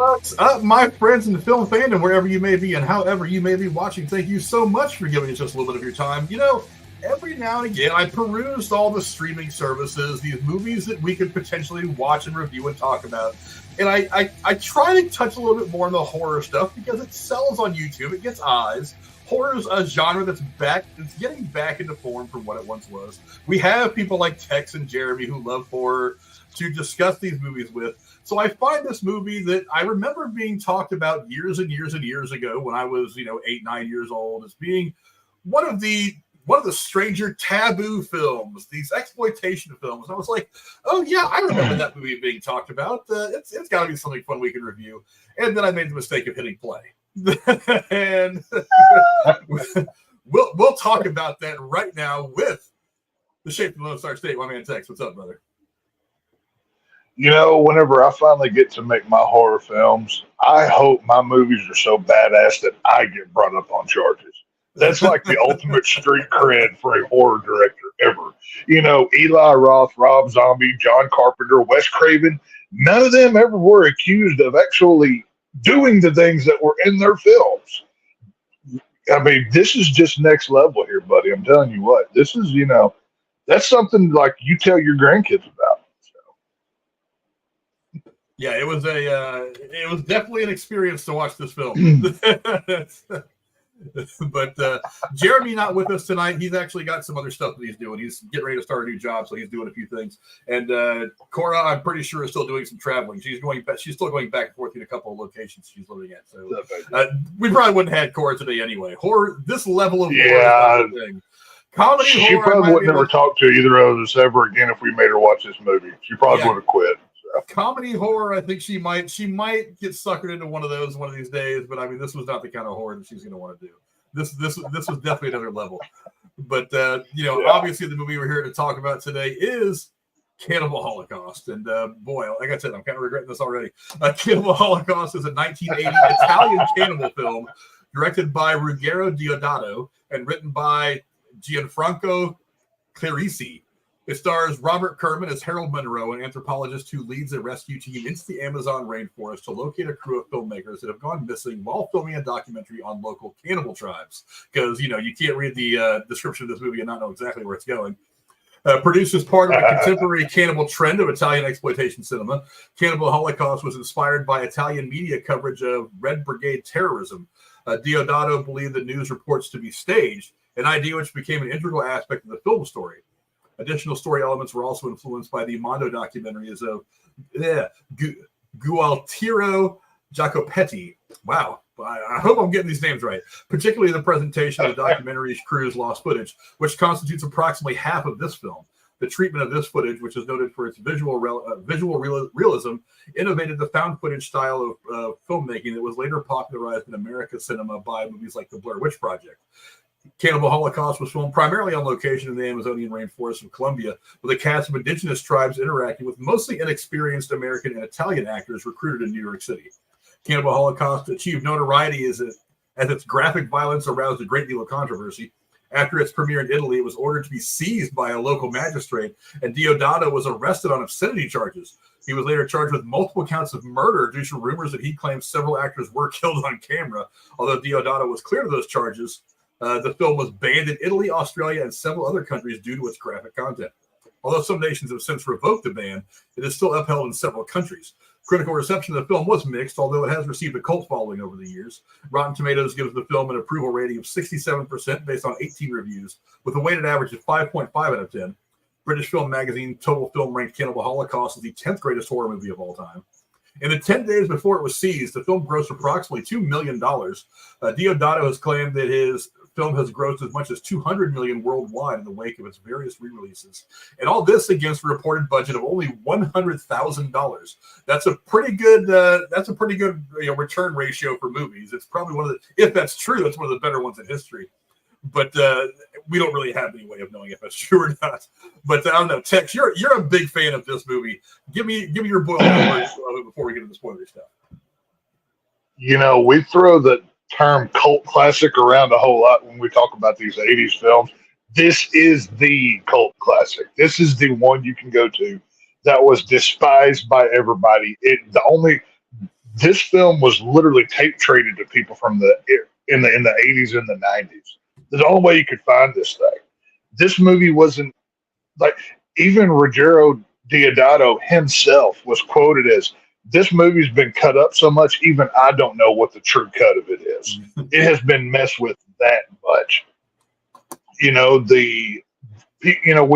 What's up, my friends in the film fandom, wherever you may be and however you may be watching? Thank you so much for giving us just a little bit of your time. You know, every now and again, I perused all the streaming services, these movies that we could potentially watch and review and talk about. And I try to touch a little bit more on the horror stuff because it sells on YouTube. It gets eyes. Horror is a genre that's getting back into form from what it once was. We have people like Tex and Jeremy who love horror to discuss these movies with. So I find this movie that I remember being talked about years and years and years ago when I was, 8, 9 years old, as being one of the stranger taboo films, these exploitation films. And I was like, oh yeah, I remember that movie being talked about. It's got to be something fun we can review. And then I made the mistake of hitting play. And we'll talk about that right now with the Shape of the Lone Star State. My man Tex, what's up, brother? You know, whenever I finally get to make my horror films, I hope my movies are so badass that I get brought up on charges. That's like the ultimate street cred for a horror director ever. You know, Eli Roth, Rob Zombie, John Carpenter, Wes Craven, none of them ever were accused of actually doing the things that were in their films. I mean, this is just next level here, buddy. I'm telling you what. This is, that's something like you tell your grandkids about. Yeah, it was definitely an experience to watch this film. But Jeremy not with us tonight. He's actually got some other stuff that he's doing. He's getting ready to start a new job, so he's doing a few things. And Cora, I'm pretty sure, is still doing some traveling. She's still going back and forth in a couple of locations she's living at. So we probably wouldn't have had Cora today anyway. Horror, this level of horror thing. Comedy she horror, probably would never talk to either of us ever again if we made her watch this movie. She probably would have quit. Comedy horror, I think she might get suckered into one of those one of these days. But I mean, this was not the kind of horror that she's going to want to do. This was definitely another level. But obviously, the movie we're here to talk about today is Cannibal Holocaust. And boy, like I said, I'm kind of regretting this already. Cannibal Holocaust is a 1980 Italian cannibal film directed by Ruggero Deodato and written by Gianfranco Clarisi. It stars Robert Kerman as Harold Monroe, an anthropologist who leads a rescue team into the Amazon rainforest to locate a crew of filmmakers that have gone missing while filming a documentary on local cannibal tribes. Because, you can't read the description of this movie and not know exactly where it's going. Produced as part of a contemporary cannibal trend of Italian exploitation cinema, Cannibal Holocaust was inspired by Italian media coverage of Red Brigade terrorism. Deodato believed the news reports to be staged, an idea which became an integral aspect of the film story. Additional story elements were also influenced by the Mondo documentaries of Gualtiero Jacopetti. Wow, I hope I'm getting these names right. Particularly the presentation of the documentary's crew's lost footage, which constitutes approximately half of this film. The treatment of this footage, which is noted for its visual realism, innovated the found footage style of filmmaking that was later popularized in American cinema by movies like The Blair Witch Project. Cannibal Holocaust was filmed primarily on location in the Amazonian rainforest of Colombia, with a cast of indigenous tribes interacting with mostly inexperienced American and Italian actors recruited in New York City. Cannibal Holocaust achieved notoriety as its graphic violence aroused a great deal of controversy. After its premiere in Italy, it was ordered to be seized by a local magistrate, and Deodato was arrested on obscenity charges. He was later charged with multiple counts of murder due to rumors that he claimed several actors were killed on camera. Although Deodato was cleared of those charges, the film was banned in Italy, Australia, and several other countries due to its graphic content. Although some nations have since revoked the ban, it is still upheld in several countries. Critical reception of the film was mixed, although it has received a cult following over the years. Rotten Tomatoes gives the film an approval rating of 67% based on 18 reviews, with a weighted average of 5.5 out of 10. British Film Magazine Total Film ranked Cannibal Holocaust as the 10th greatest horror movie of all time. In the 10 days before it was seized, the film grossed approximately $2 million. Deodato has claimed that his film has grossed as much as $200 million worldwide in the wake of its various re-releases, and all this against a reported budget of only $100,000. That's a pretty good. Return ratio for movies. It's probably one of the, if that's true, that's one of the better ones in history. But we don't really have any way of knowing if that's true or not. But I don't know, Tex, you're a big fan of this movie. Give me your boiled words before we get into the spoiler stuff. We throw the term cult classic around a whole lot when we talk about these 80s films. This is the cult classic. This is the one you can go to that was despised by everybody. This film was literally tape traded to people from in the 80s and the 90s. The only way you could find this thing. This movie wasn't like, even Rogero Deodato himself was quoted as, "This movie's been cut up so much, even I don't know what the true cut of it is. It has been messed with that much." We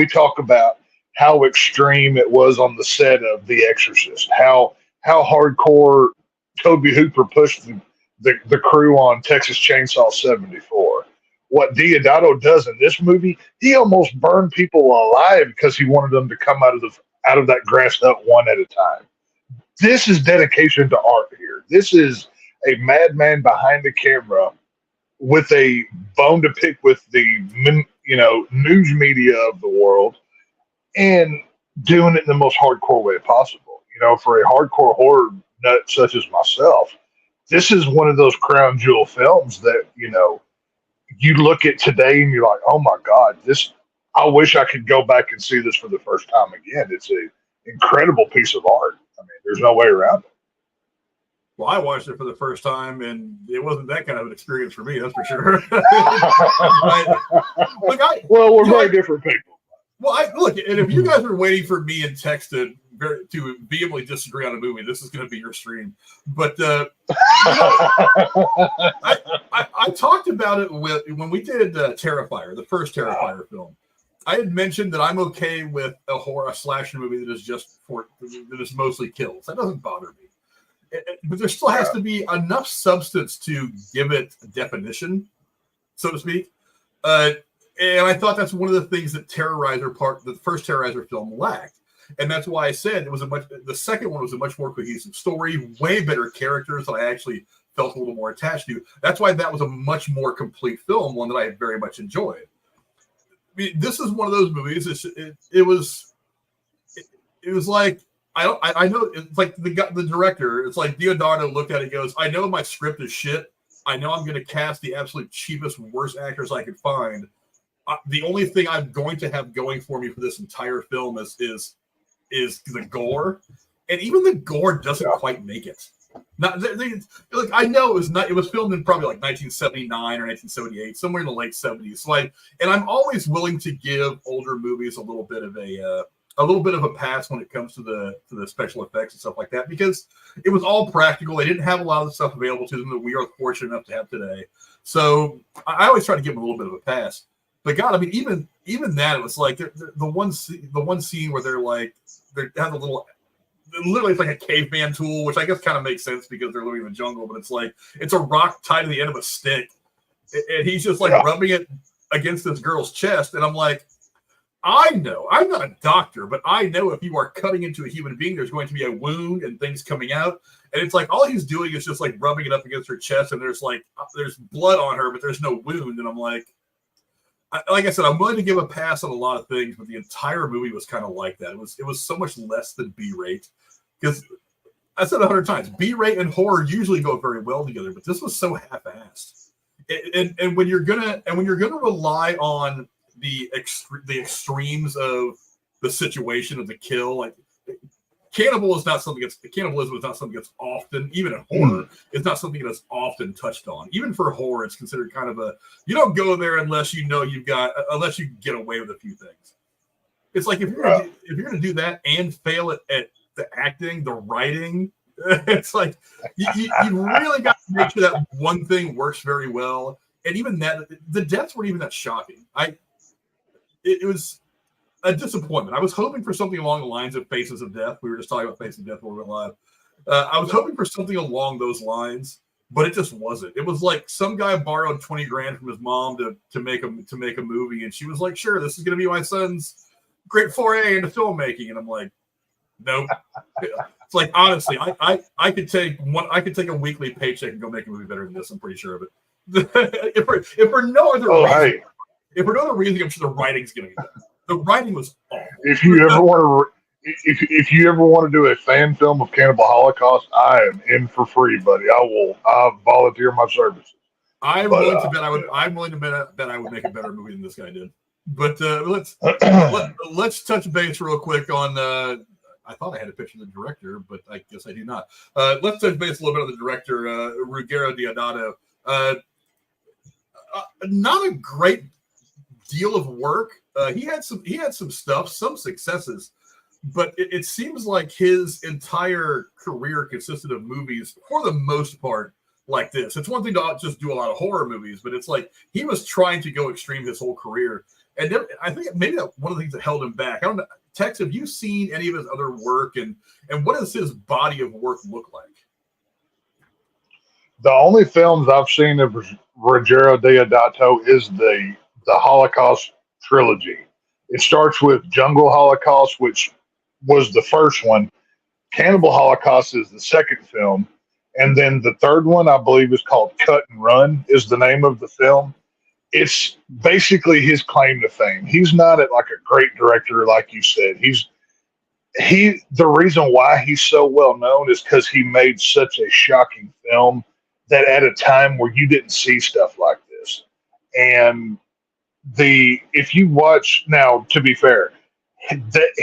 talk about how extreme it was on the set of The Exorcist, how hardcore Toby Hooper pushed the crew on Texas Chainsaw 74. What Deodato does in this movie, he almost burned people alive because he wanted them to come out of that grass hut one at a time. This is dedication to art here. This is a madman behind the camera with a bone to pick with the news media of the world, and doing it in the most hardcore way possible. For a hardcore horror nut such as myself, this is one of those crown jewel films that you look at today and you're like, oh my God, I wish I could go back and see this for the first time again. It's an incredible piece of art. I mean, there's no way around it. Well, I watched it for the first time, and it wasn't that kind of an experience for me, that's for sure. We're very different people. Well, look, and if you guys are waiting for me and Tex to vehemently disagree on a movie, this is going to be your stream. But I talked about it when we did Terrifier, the first Terrifier film. I had mentioned that I'm okay with a slasher movie that is mostly kills. That doesn't bother me. But there still has to be enough substance to give it a definition, so to speak. And I thought that's one of the things that the first Terrorizer film lacked. And that's why I said the second one was a much more cohesive story, way better characters that I actually felt a little more attached to. That's why that was a much more complete film, one that I very much enjoyed. I mean, this is one of those movies. It was like, I know it's like the director. It's like Deodato looked at it and goes, I know my script is shit. I know I'm going to cast the absolute cheapest, worst actors I could find. The only thing I'm going to have going for me for this entire film is the gore, and even the gore doesn't quite make it. Look, I know it was filmed in probably like 1979 or 1978, somewhere in the late 70s. So and I'm always willing to give older movies a little bit of a pass when it comes to the special effects and stuff like that, because it was all practical. They didn't have a lot of the stuff available to them that we are fortunate enough to have today. So I always try to give them a little bit of a pass. But God, I mean, even that, it was like the one scene where they have a little, literally it's like a caveman tool, which I guess kind of makes sense because they're living in the jungle. But it's a rock tied to the end of a stick, and he's just rubbing it against this girl's chest, and I'm like, I know, I'm not a doctor, but I know if you are cutting into a human being, there's going to be a wound and things coming out. And it's like, all he's doing is just rubbing it up against her chest, and there's blood on her, but there's no wound. And I'm like I said, I'm willing to give a pass on a lot of things, but the entire movie was kind of like that. It was so much less than B-rate, because I said 100 times, B-rate and horror usually go very well together, but this was so half-assed. And when you're gonna rely on the extremes of the situation of the kill, cannibalism is not something that's often, even in horror, it's not something that's often touched on. Even for horror, it's considered kind of you don't go there unless you get away with a few things. It's like if you're gonna do that and fail at the acting, the writing, it's like you really got to make sure that one thing works very well. And even that, the deaths weren't even that shocking. It was a disappointment. I was hoping for something along the lines of Faces of Death. We were just talking about Faces of Death when we went live. I was hoping for something along those lines, but it just wasn't. It was like some guy borrowed $20,000 from his mom to make a movie, and she was like, "Sure, this is going to be my son's great foray into filmmaking." And I'm like, "Nope." It's like, honestly, I could take a weekly paycheck and go make a movie better than this. I'm pretty sure of it. if for no other reason, if for no other reason, I'm sure the writing's going to be better. The writing was awful. If you ever want to do a fan film of Cannibal Holocaust, I am in for free, buddy. I'll volunteer my services. I'm willing to bet I would make a better movie than this guy did. But let's touch base real quick on. I thought I had a picture of the director, but I guess I do not. Let's touch base a little bit on the director, Ruggero Deodato. Not a great deal of work. He had some stuff, some successes, but it seems like his entire career consisted of movies for the most part like this. It's one thing to just do a lot of horror movies, but it's like he was trying to go extreme his whole career. And I think maybe that one of the things that held him back. I don't know. Tex, have you seen any of his other work, and what does his body of work look like? The only films I've seen of Ruggero Deodato is the Holocaust trilogy. It starts with Jungle Holocaust, which was the first one. Cannibal Holocaust is the second film. And then the third one, I believe, is called Cut and Run, is the name of the film. It's basically his claim to fame. He's not like a great director, like you said. The reason why he's so well known is because he made such a shocking film that at a time where you didn't see stuff like this. And if you watch now, to be fair,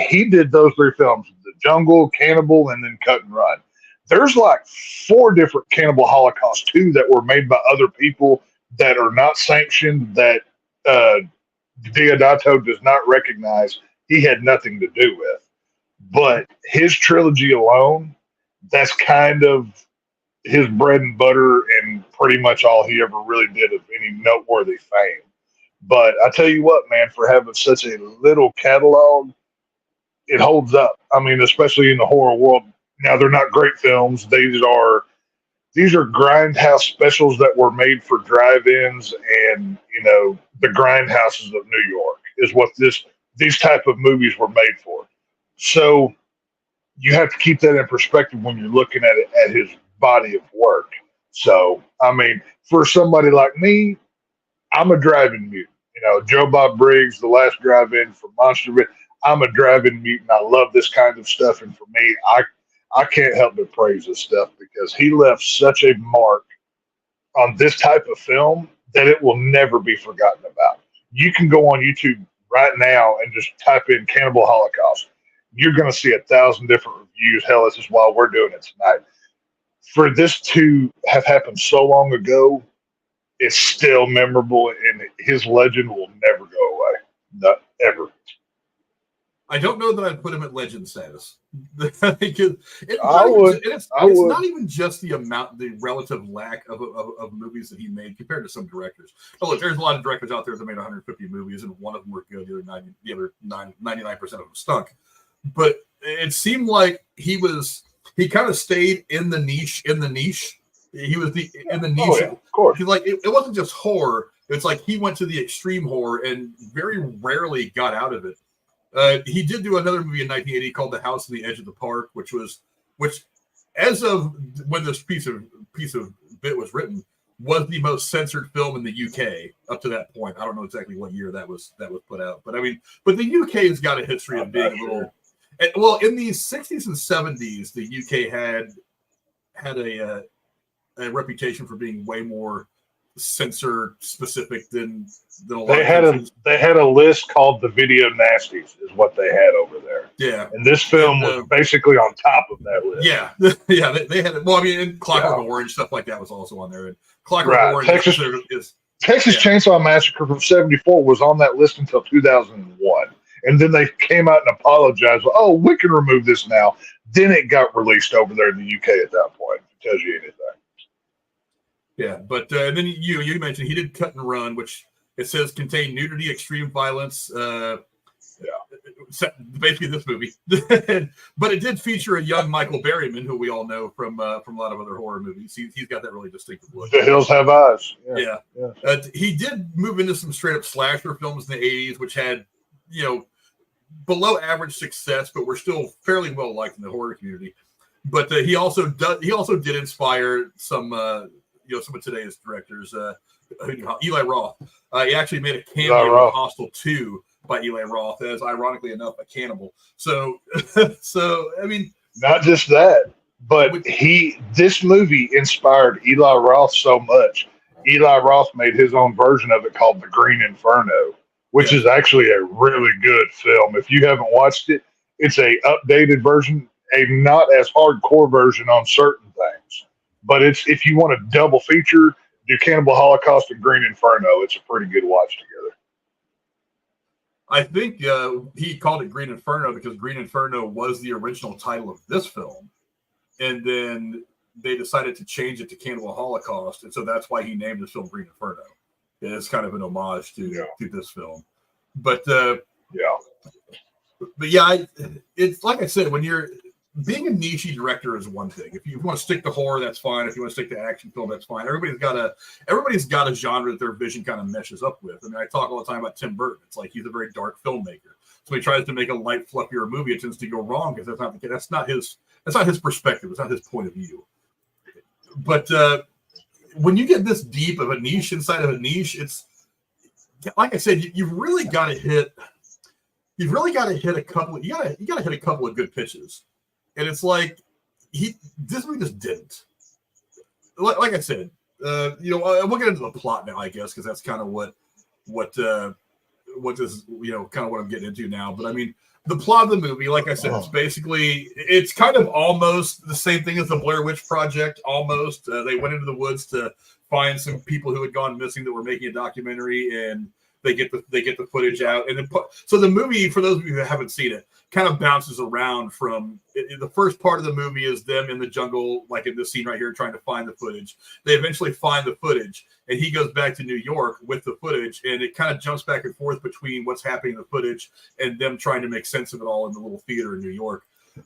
he did those three films: The Jungle, Cannibal, and then Cut and Run. There's like 4 different Cannibal Holocaust too that were made by other people that are not sanctioned, that Deodato does not recognize. He had nothing to do with. But his trilogy alone, that's kind of his bread and butter and pretty much all he ever really did of any noteworthy fame. But I tell you what, man, for having such a little catalog, it holds up. I mean, especially in the horror world. Now, they're not great films. These are grindhouse specials that were made for drive-ins, and the grindhouses of New York is what these type of movies were made for. So you have to keep that in perspective when you're looking at it, at his body of work. So I mean, for somebody like me, I'm a drive-in mutant. Joe Bob Briggs, The Last Drive-In for Monster. I'm a drive-in mutant. I love this kind of stuff, and for me, I can't help but praise this stuff because he left such a mark on this type of film that it will never be forgotten about. You can go on YouTube right now and just type in Cannibal Holocaust. You're going to see 1,000 different reviews. Hell, this is why we're doing it tonight. For this to have happened so long ago, it's still memorable, and his legend will never go away. Not ever. I don't know that I'd put him at legend status. It's Not even just the relative lack of movies that he made compared to some directors. Oh, look, there's a lot of directors out there that made 150 movies, and one of them were good. The other 99% of them stunk. But it seemed like he kind of stayed in the niche. He was in the niche. Oh, yeah, of course. Like it wasn't just horror. It's like he went to the extreme horror and very rarely got out of it. He did do another movie in 1980 called The House on the Edge of the Park, which as of when this piece of bit was written, was the most censored film in the UK up to that point. I don't know exactly what year that was put out, but the UK has got a history of being a little. Well, in the 60s and 70s, the UK had a reputation for being way more censor specific than a lot they had a list called the Video Nasties is what they had over there. Yeah, and this film was basically on top of that list. Yeah, yeah, they had it. Well, I mean, and Clockwork Orange stuff like that was also on there. And Clockwork Orange Texas Chainsaw Massacre from '74 was on that list until 2001, and then they came out and apologized. Well, we can remove this now. Then it got released over there in the UK at that point. If it tells you anything. Yeah, but then you mentioned he did Cut and Run, which it says contained nudity, extreme violence. Basically this movie, but it did feature a young Michael Berryman, who we all know from a lot of other horror movies. He's got that really distinctive look. The Hills Have Eyes. Yeah. He did move into some straight up slasher films in the 80s, which had below average success, but were still fairly well liked in the horror community. But he also did inspire some. Some of today's directors, Eli Roth. He actually made a cameo in Hostel 2 by Eli Roth as, ironically enough, a cannibal. So I mean, not just that, but this movie inspired Eli Roth so much. Eli Roth made his own version of it called The Green Inferno, which is actually a really good film. If you haven't watched it, It's a updated version, a not as hardcore version on certain things. But it's if you want a double feature, do Cannibal Holocaust and Green Inferno. It's a pretty good watch together. I think he called it Green Inferno because Green Inferno was the original title of this film. And then they decided to change it to Cannibal Holocaust. And so that's why he named this film Green Inferno. It's kind of an homage to this film. But it's like I said, when you're being a niche director is one thing. If you want to stick to horror, that's fine. If you want to stick to action film, that's fine. Everybody's got a genre that their vision kind of meshes up with. I mean, I talk all the time about Tim Burton. It's like he's a very dark filmmaker. So he tries to make a light, fluffier movie. It tends to go wrong because that's not his perspective. It's not his point of view. But when you get this deep of a niche inside of a niche, it's like I said, you've really got to hit a couple. You got to hit a couple of good pitches. And it's like this movie just didn't. Like I said, we'll get into the plot now, I guess, because that's kind of what this, kind of what I'm getting into now. But I mean, the plot of the movie, like I said, it's kind of almost the same thing as the Blair Witch Project. Almost, they went into the woods to find some people who had gone missing that were making a documentary, and they get the footage out. And then so the movie, for those of you who haven't seen it, kind of bounces around from the first part of the movie is them in the jungle, like in this scene right here, trying to find the footage. They eventually find the footage, and he goes back to New York with the footage, and it kind of jumps back and forth between what's happening in the footage and them trying to make sense of it all in the little theater in New York.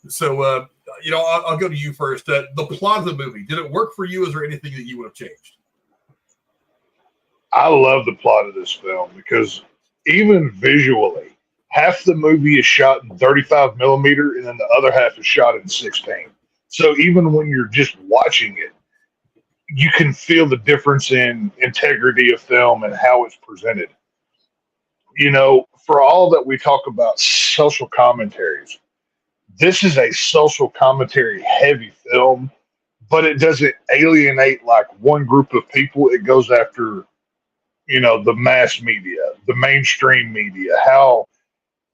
So, I'll go to you first. The plot of the movie, did it work for you? Is there anything that you would have changed? I love the plot of this film because even visually, half the movie is shot in 35 millimeter and then the other half is shot in 16. So even when you're just watching it, you can feel the difference in integrity of film and how it's presented. For all that we talk about social commentaries, this is a social commentary heavy film, but it doesn't alienate like one group of people. It goes after the mass media, the mainstream media, how,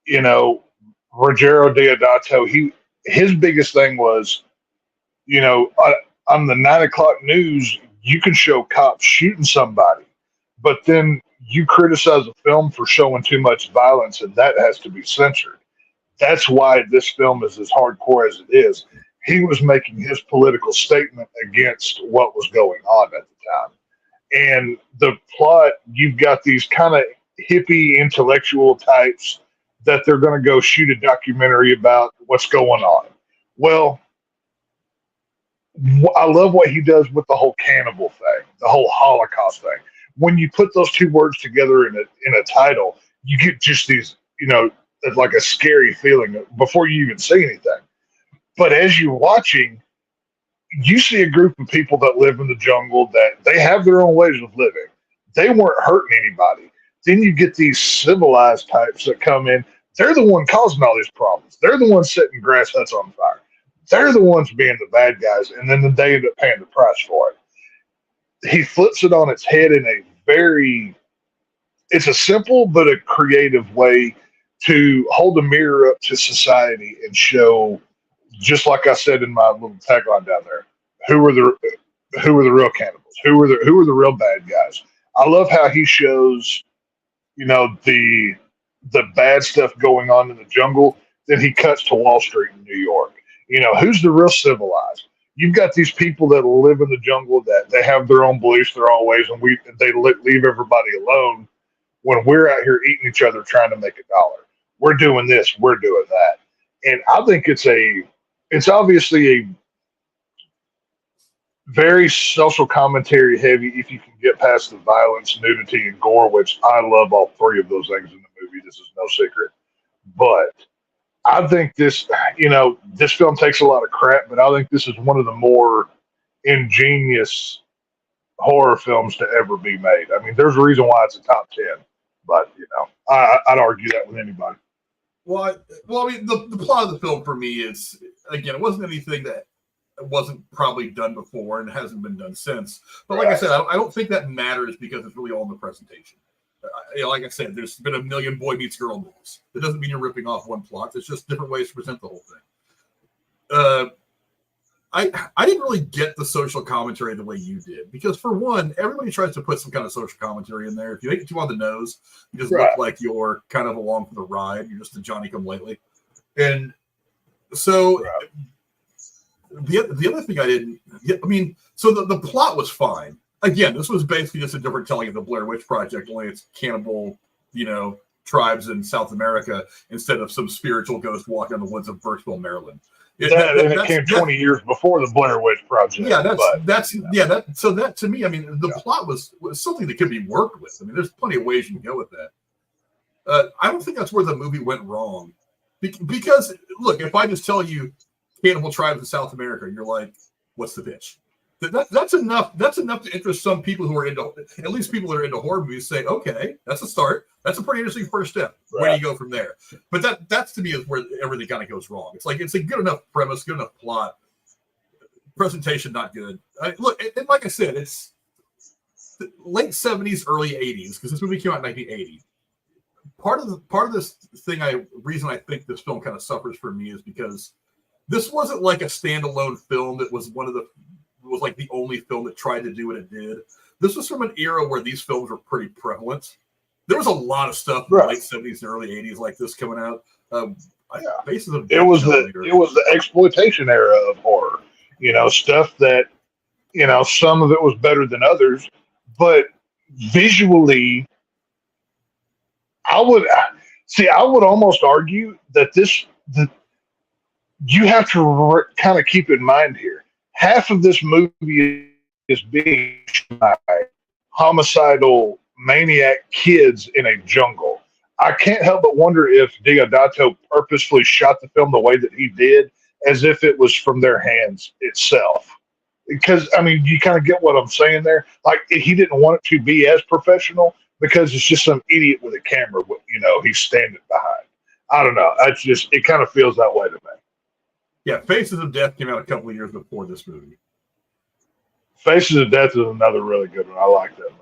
Rogero Deodato, his biggest thing was, on the 9 o'clock news, you can show cops shooting somebody, but then you criticize a film for showing too much violence, and that has to be censored. That's why this film is as hardcore as it is. He was making his political statement against what was going on at the time. And the plot, you've got these kind of hippie intellectual types that they're going to go shoot a documentary about what's going on. Well, I love what he does with the whole cannibal thing, the whole Holocaust thing. When you put those two words together in a title, you get just these, like a scary feeling before you even see anything. But as you're watching, you see a group of people that live in the jungle that they have their own ways of living. They weren't hurting anybody. Then you get these civilized types that come in. They're the one causing all these problems. They're the ones setting grass huts on fire. They're the ones being the bad guys, and then they end up paying the price for it. He flips it on its head in it's a simple but a creative way to hold a mirror up to society and show, just like I said in my little tagline down there, who are the real cannibals? Who are the real bad guys? I love how he shows, the bad stuff going on in the jungle. Then he cuts to Wall Street in New York. Who's the real civilized? You've got these people that live in the jungle that they have their own beliefs, their own ways, and they leave everybody alone when we're out here eating each other trying to make $1. We're doing this, we're doing that. And I think it's obviously a very social commentary heavy if you can get past the violence, nudity, and gore, which I love all three of those things in the movie. This is no secret. But I think this film takes a lot of crap, but I think this is one of the more ingenious horror films to ever be made. I mean, there's a reason why it's a top 10, but I'd argue that with anybody. Well, I mean, the plot of the film for me is, again, it wasn't anything that wasn't probably done before and hasn't been done since. But like I said, I don't think that matters because it's really all in the presentation. like I said, there's been a million Boy Meets Girl movies. It doesn't mean you're ripping off one plot. It's just different ways to present the whole thing. I didn't really get the social commentary the way you did, because for one, everybody tries to put some kind of social commentary in there. If you make it too on the nose, you just look like you're kind of along for the ride. You're just a Johnny-come-lately. And so the other thing so the plot was fine. Again, this was basically just a different telling of the Blair Witch Project, only it's cannibal, tribes in South America instead of some spiritual ghost walking in the woods of Burkeville, Maryland. It came 20 years before the Blair Witch Project. Yeah, so that to me, the plot was something that could be worked with. There's plenty of ways you can go with that. I don't think that's where the movie went wrong, because look, if I just tell you cannibal tribes in South America, you're like, what's the pitch? That's enough. That's enough to interest some people who are at least people that are into horror movies. Say, okay, that's a start. That's a pretty interesting first step. Where do you go from there? But that's to me is where everything kind of goes wrong. It's like it's a good enough premise, good enough plot, presentation not good. Look, and like I said, it's late 70s, early 80s, because this movie came out in 1980. Part of this reason I think this film kind of suffers for me is because this wasn't like a standalone film that was like the only film that tried to do what it did. This was from an era where these films were pretty prevalent. There was a lot of stuff in the late 70s and early 80s like this coming out. Faces of Death. It was the exploitation era of horror. Stuff that, some of it was better than others, but visually, I would almost argue that you have to kind of keep in mind here. Half of this movie is being by homicidal maniac kids in a jungle. I can't help but wonder if Deodato purposefully shot the film the way that he did, as if it was from their hands itself. Because, you kind of get what I'm saying there. Like, he didn't want it to be as professional because it's just some idiot with a camera, he's standing behind. I don't know. It kind of feels that way to me. Yeah, Faces of Death came out a couple of years before this movie. Faces of Death is another really good one. I like that movie.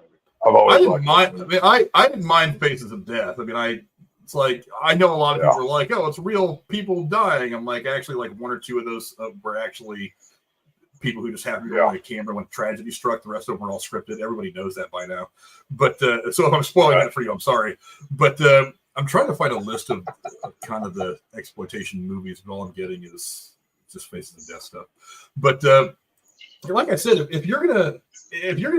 I didn't mind Faces of Death. It's like I know a lot of people are like, oh, it's real people dying. I'm like, actually, like one or two of those were actually people who just happened to go on a camera when tragedy struck. The rest of them were all scripted. Everybody knows that by now. But so if I'm spoiling that for you, I'm sorry. But I'm trying to find a list of kind of the exploitation movies, but all I'm getting is just Faces of Death stuff. But like I said, if you're gonna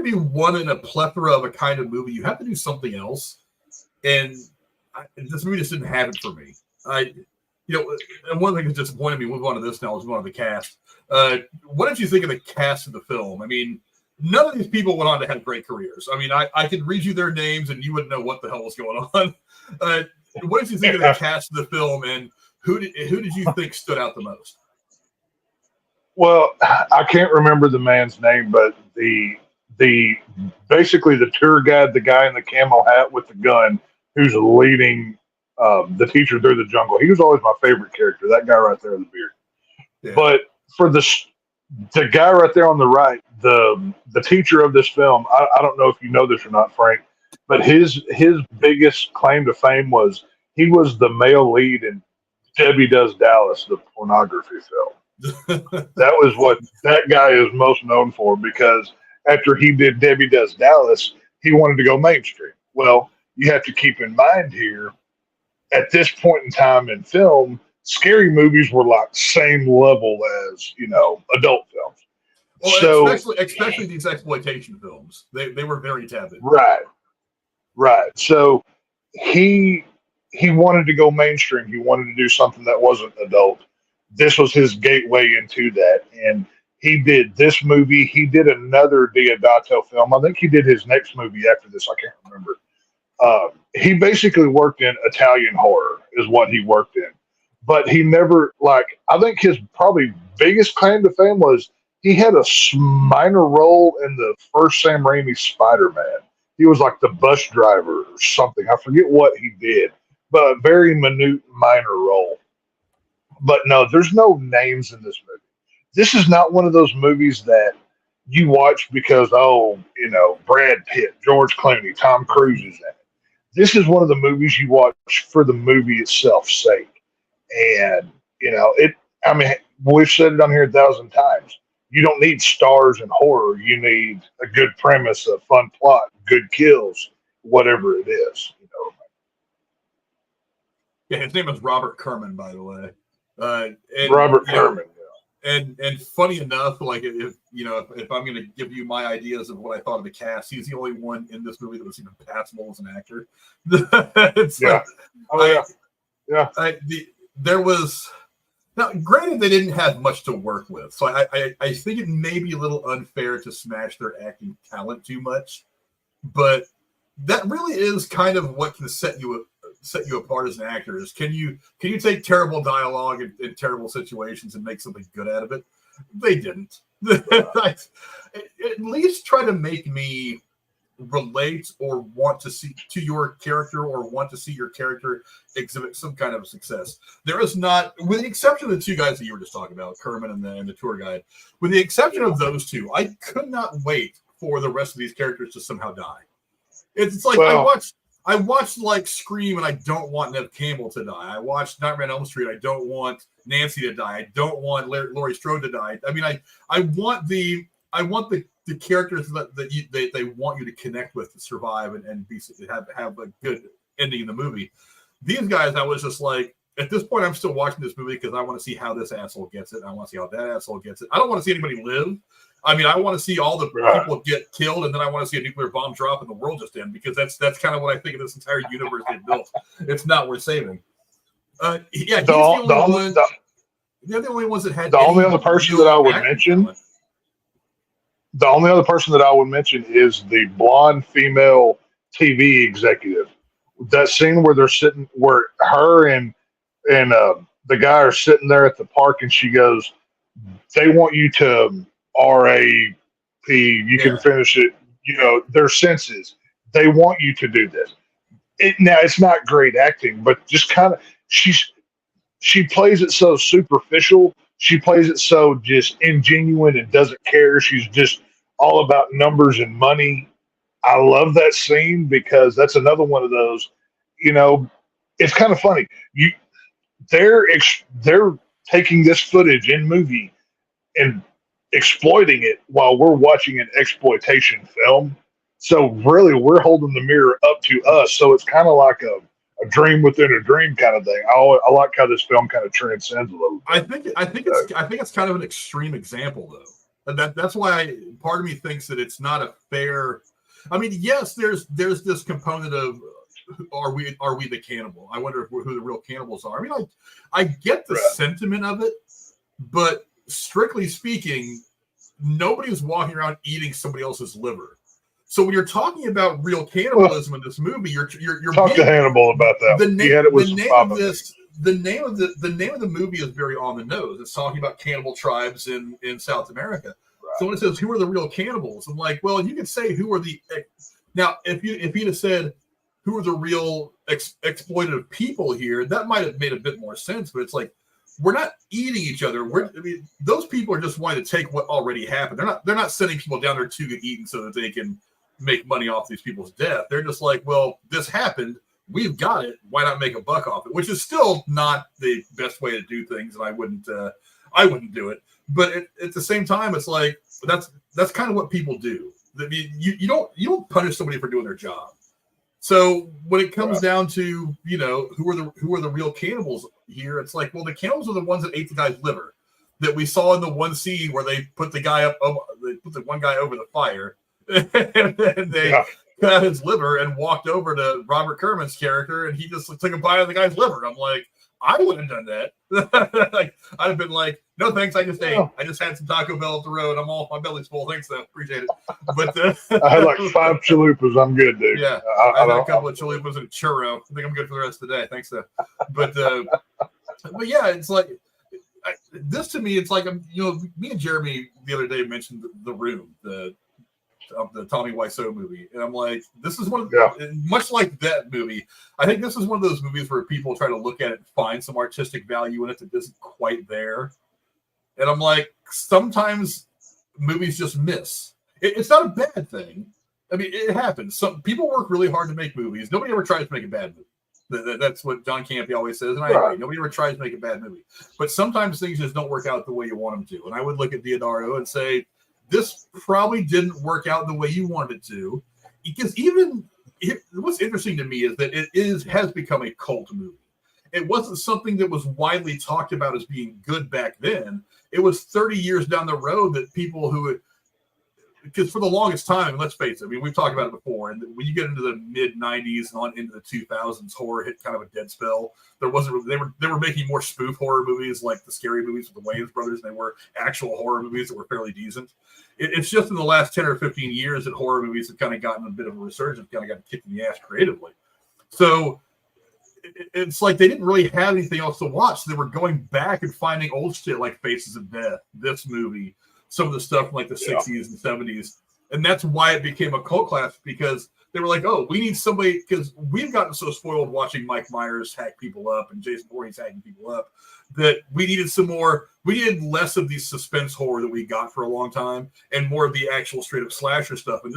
be one in a plethora of a kind of movie, you have to do something else. And this movie just didn't have it for me. And one thing that disappointed me. Move on to this now. Let's move on to the cast. What did you think of the cast of the film? None of these people went on to have great careers. I could read you their names and you wouldn't know what the hell was going on. What did you think of the cast of the film, and who did you think stood out the most? Well, I can't remember the man's name, but the basically the tour guide, the guy in the camel hat with the gun, who's leading the teacher through the jungle. He was always my favorite character. That guy right there in the beard. Yeah. But for the guy right there on the right, the teacher of this film, I don't know if you know this or not, Frank, but his biggest claim to fame was he was the male lead in Debbie Does Dallas, the pornography film. That was what that guy is most known for, because after he did Debbie Does Dallas, he wanted to go mainstream. Well, you have to keep in mind here, at this point in time in film, scary movies were like same level as, adult films. Well, so, especially these exploitation films. They were very taboo. Right. So he wanted to go mainstream. He wanted to do something that wasn't adult. This was his gateway into that. And he did this movie. He did another Deodato film. I think he did his next movie after this. I can't remember. He basically worked in Italian horror is what he worked in. But he never, I think his probably biggest claim to fame was he had a minor role in the first Sam Raimi Spider-Man. He was like the bus driver or something. I forget what he did, but a very minute minor role. But no, there's no names in this movie. This is not one of those movies that you watch because, Brad Pitt, George Clooney, Tom Cruise is in it. this is one of the movies you watch for the movie itself's sake. And, I mean, we've said it on here 1,000 times. You don't need stars in horror. You need a good premise, a fun plot, good kills, whatever it is. Yeah, his name is Robert Kerman, by the way. Robert Kerman. And funny enough, like if I'm going to give you my ideas of what I thought of the cast, he's the only one in this movie that was even passable as an actor. There was. Now, granted, they didn't have much to work with, so I think it may be a little unfair to smash their acting talent too much, but that really is kind of what can set you apart as an actor. Is can you take terrible dialogue in terrible situations and make something good out of it? They didn't. At least try to make me relate or want to see to your character or want to see your character exhibit some kind of success. There is not, with the exception of the two guys that you were just talking about, Kerman and the tour guide, with the exception of those two, I could not wait for the rest of these characters to somehow die. It's like, I watched like Scream and I don't want Neve Campbell to die. I watched Nightmare on Elm Street. I don't want Nancy to die. I don't want Laurie Strode to die. I mean, I want the characters that they want you to connect with to survive and have a good ending in the movie. These guys, I was just like, at this point, I'm still watching this movie because I want to see how this asshole gets it. I want to see how that asshole gets it. I don't want to see anybody live. I mean, I want to see all the people get killed, and then I want to see a nuclear bomb drop and the world just end, because that's kind of what I think of this entire universe they built. It's not worth saving. He's the only one. They're the only ones that had. The only other person that I would mention. The only other person that I would mention is the blonde female TV executive. That scene where they're sitting, where her and the guy are sitting there at the park, and she goes, "They want you to RAP. You can finish it. Their senses. They want you to do this." Now it's not great acting, but just kind of she plays it so superficial. She plays it so just ingenuine and doesn't care. She's just all about numbers and money. I love that scene because that's another one of those. It's kind of funny. They're taking this footage in movie and exploiting it while we're watching an exploitation film. So really, we're holding the mirror up to us. So it's kind of like a dream within a dream kind of thing. I like how this film kind of transcends a little bit. I think it's kind of an extreme example, though. And that's why part of me thinks that it's not a fair. I mean, yes, there's this component of are we the cannibal? I wonder who the real cannibals are. I mean, I get the sentiment of it, but strictly speaking, nobody's walking around eating somebody else's liver. So when you're talking about real cannibalism in this movie, you're talk to Hannibal about that. The name of the movie is very on the nose. It's talking about cannibal tribes in South America. Right. So when it says who are the real cannibals, I'm like, well, you could say who are the now if you'd have said who are the real exploitative people here, that might have made a bit more sense. But it's like, we're not eating each other. Those people are just wanting to take what already happened. They're not sending people down there to get eaten so that they can make money off these people's death. They're just like, well, this happened. We've got it. Why not make a buck off it? Which is still not the best way to do things, and I wouldn't do it. But at the same time, it's like that's kind of what people do. I mean, you don't punish somebody for doing their job. So when it comes down to who are the real cannibals here, it's like, well, the cannibals are the ones that ate the guy's liver that we saw in the one scene where they put the one guy over the fire and then they cut out his liver and walked over to Robert Kerman's character and he just took a bite of the guy's liver. I'm like, I wouldn't have done that. Like, I'd have been like, no thanks, I just ate. I just had some Taco Bell up the road. My belly's full. Thanks though, appreciate it. But I had like 5 chalupas. I'm good, dude. Yeah, I had a couple of chalupas and a churro. I think I'm good for the rest of the day. Thanks though. But yeah, it's like this to me. It's like me and Jeremy the other day mentioned the Room, the Tommy Wiseau movie, and I'm like, this is one of much like that movie. I think this is one of those movies where people try to look at it and find some artistic value in it that isn't quite there. And I'm like, sometimes movies just miss. It's not a bad thing. I mean, it happens. Some people work really hard to make movies. Nobody ever tries to make a bad movie. That's what John Campy always says, and I agree. Nobody ever tries to make a bad movie. But sometimes things just don't work out the way you want them to. And I would look at Deodato and say, this probably didn't work out the way you wanted it to. Because what's interesting to me is that has become a cult movie. It wasn't something that was widely talked about as being good back then. It was 30 years down the road that people who because for the longest time, let's face it, I mean, we've talked about it before, and when you get into the mid 90s and on into the 2000s, horror hit kind of a dead spell. They were making more spoof horror movies like the scary movies with the Wayans brothers than they were actual horror movies that were fairly decent. It's just in the last 10 or 15 years that horror movies have kind of gotten a bit of a resurgence, kind of got kicked in the ass creatively. So it's like they didn't really have anything else to watch. So they were going back and finding old shit like Faces of Death, this movie, some of the stuff from like the 60s and 70s. And that's why it became a cult classic, because they were like, oh, we need somebody, because we've gotten so spoiled watching Mike Myers hack people up and Jason Voorhees hacking people up that we needed less of the suspense horror that we got for a long time and more of the actual straight up slasher stuff. And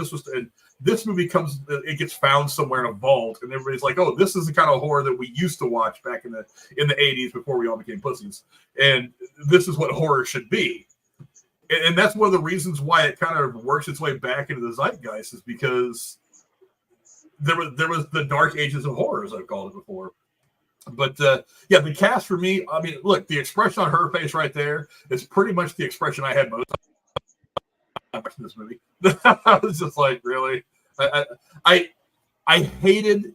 this movie it gets found somewhere in a vault, and everybody's like, oh, this is the kind of horror that we used to watch back in the 80s before we all became pussies. And this is what horror should be. And that's one of the reasons why it kind of works its way back into the zeitgeist, is because there was the dark ages of horror, as I've called it before. But yeah, the cast for me, I mean, look, the expression on her face right there is pretty much the expression I had most time watching this movie. I was just like, really? I hated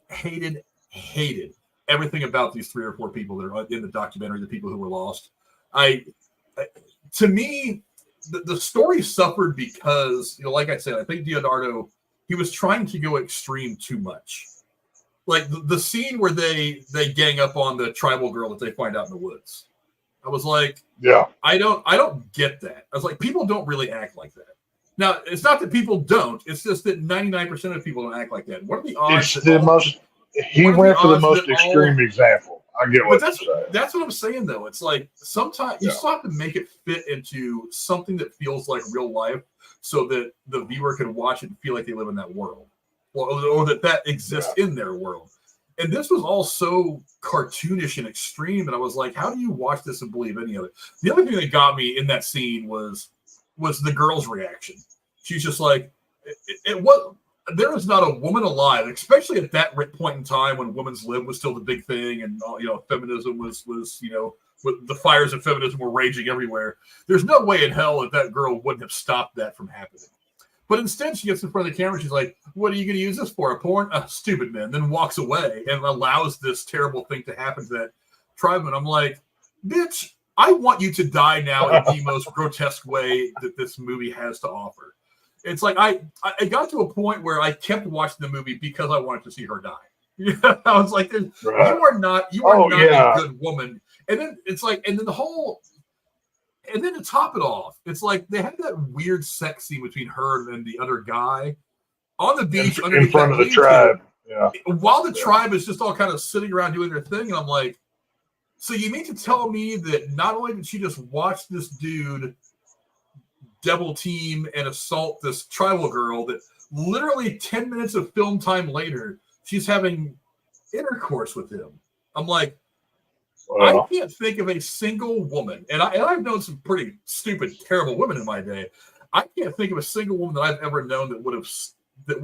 everything about these 3 or 4 people that are in the documentary, the people who were lost. To me, the story suffered because, like I said, I think Deodato, he was trying to go extreme too much. Like the scene where they gang up on the tribal girl that they find out in the woods. I was like, yeah, I don't get that. I was like, people don't really act like that. Now, it's not that people don't. It's just that 99% of people don't act like that. What are the odds? He went for the most extreme example. I get what you're saying. That's what I'm saying, though. It's like sometimes you still have to make it fit into something that feels like real life, so that the viewer can watch it and feel like they live in that world, or that exists in their world. And this was all so cartoonish and extreme, and I was like, how do you watch this and believe any of it? The other thing that got me in that scene was the girl's reaction. She's just like, there is not a woman alive, especially at that point in time when women's lib was still the big thing, and feminism was the fires of feminism were raging everywhere. There's no way in hell that girl wouldn't have stopped that from happening. But instead, she gets in front of the camera. She's like, "What are you going to use this for? A porn? Stupid man!" Then walks away and allows this terrible thing to happen to that tribeman. I'm like, bitch, I want you to die now in the most grotesque way that this movie has to offer. It's like I got to a point where I kept watching the movie because I wanted to see her die. I was like, "You are not a good woman." And then it's like, and then to top it off, it's like they had that weird sex scene between her and the other guy on the beach in front of the tribe. Yeah. While the tribe is just all kind of sitting around doing their thing, and I'm like, so you mean to tell me that not only did she just watch this dude double team and assault this tribal girl, that literally 10 minutes of film time later, she's having intercourse with him? I'm like, I can't think of a single woman, and I've known some pretty stupid, terrible women in my day. I can't think of a single woman that I've ever known that would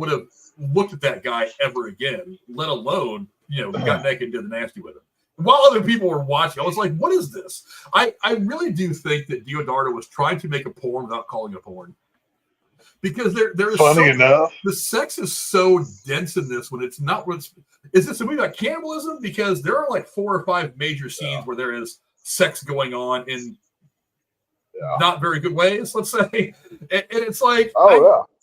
have looked at that guy ever again, let alone, got naked and did the nasty with him. While other people were watching, I was like, what is this? I really do think that Deodato was trying to make a porn without calling it porn. Because there is funny enough, the sex is so dense in this when it's not. Is this a movie about cannibalism? Because there are like 4 or 5 major scenes where there is sex going on in not very good ways, let's say. And it's like,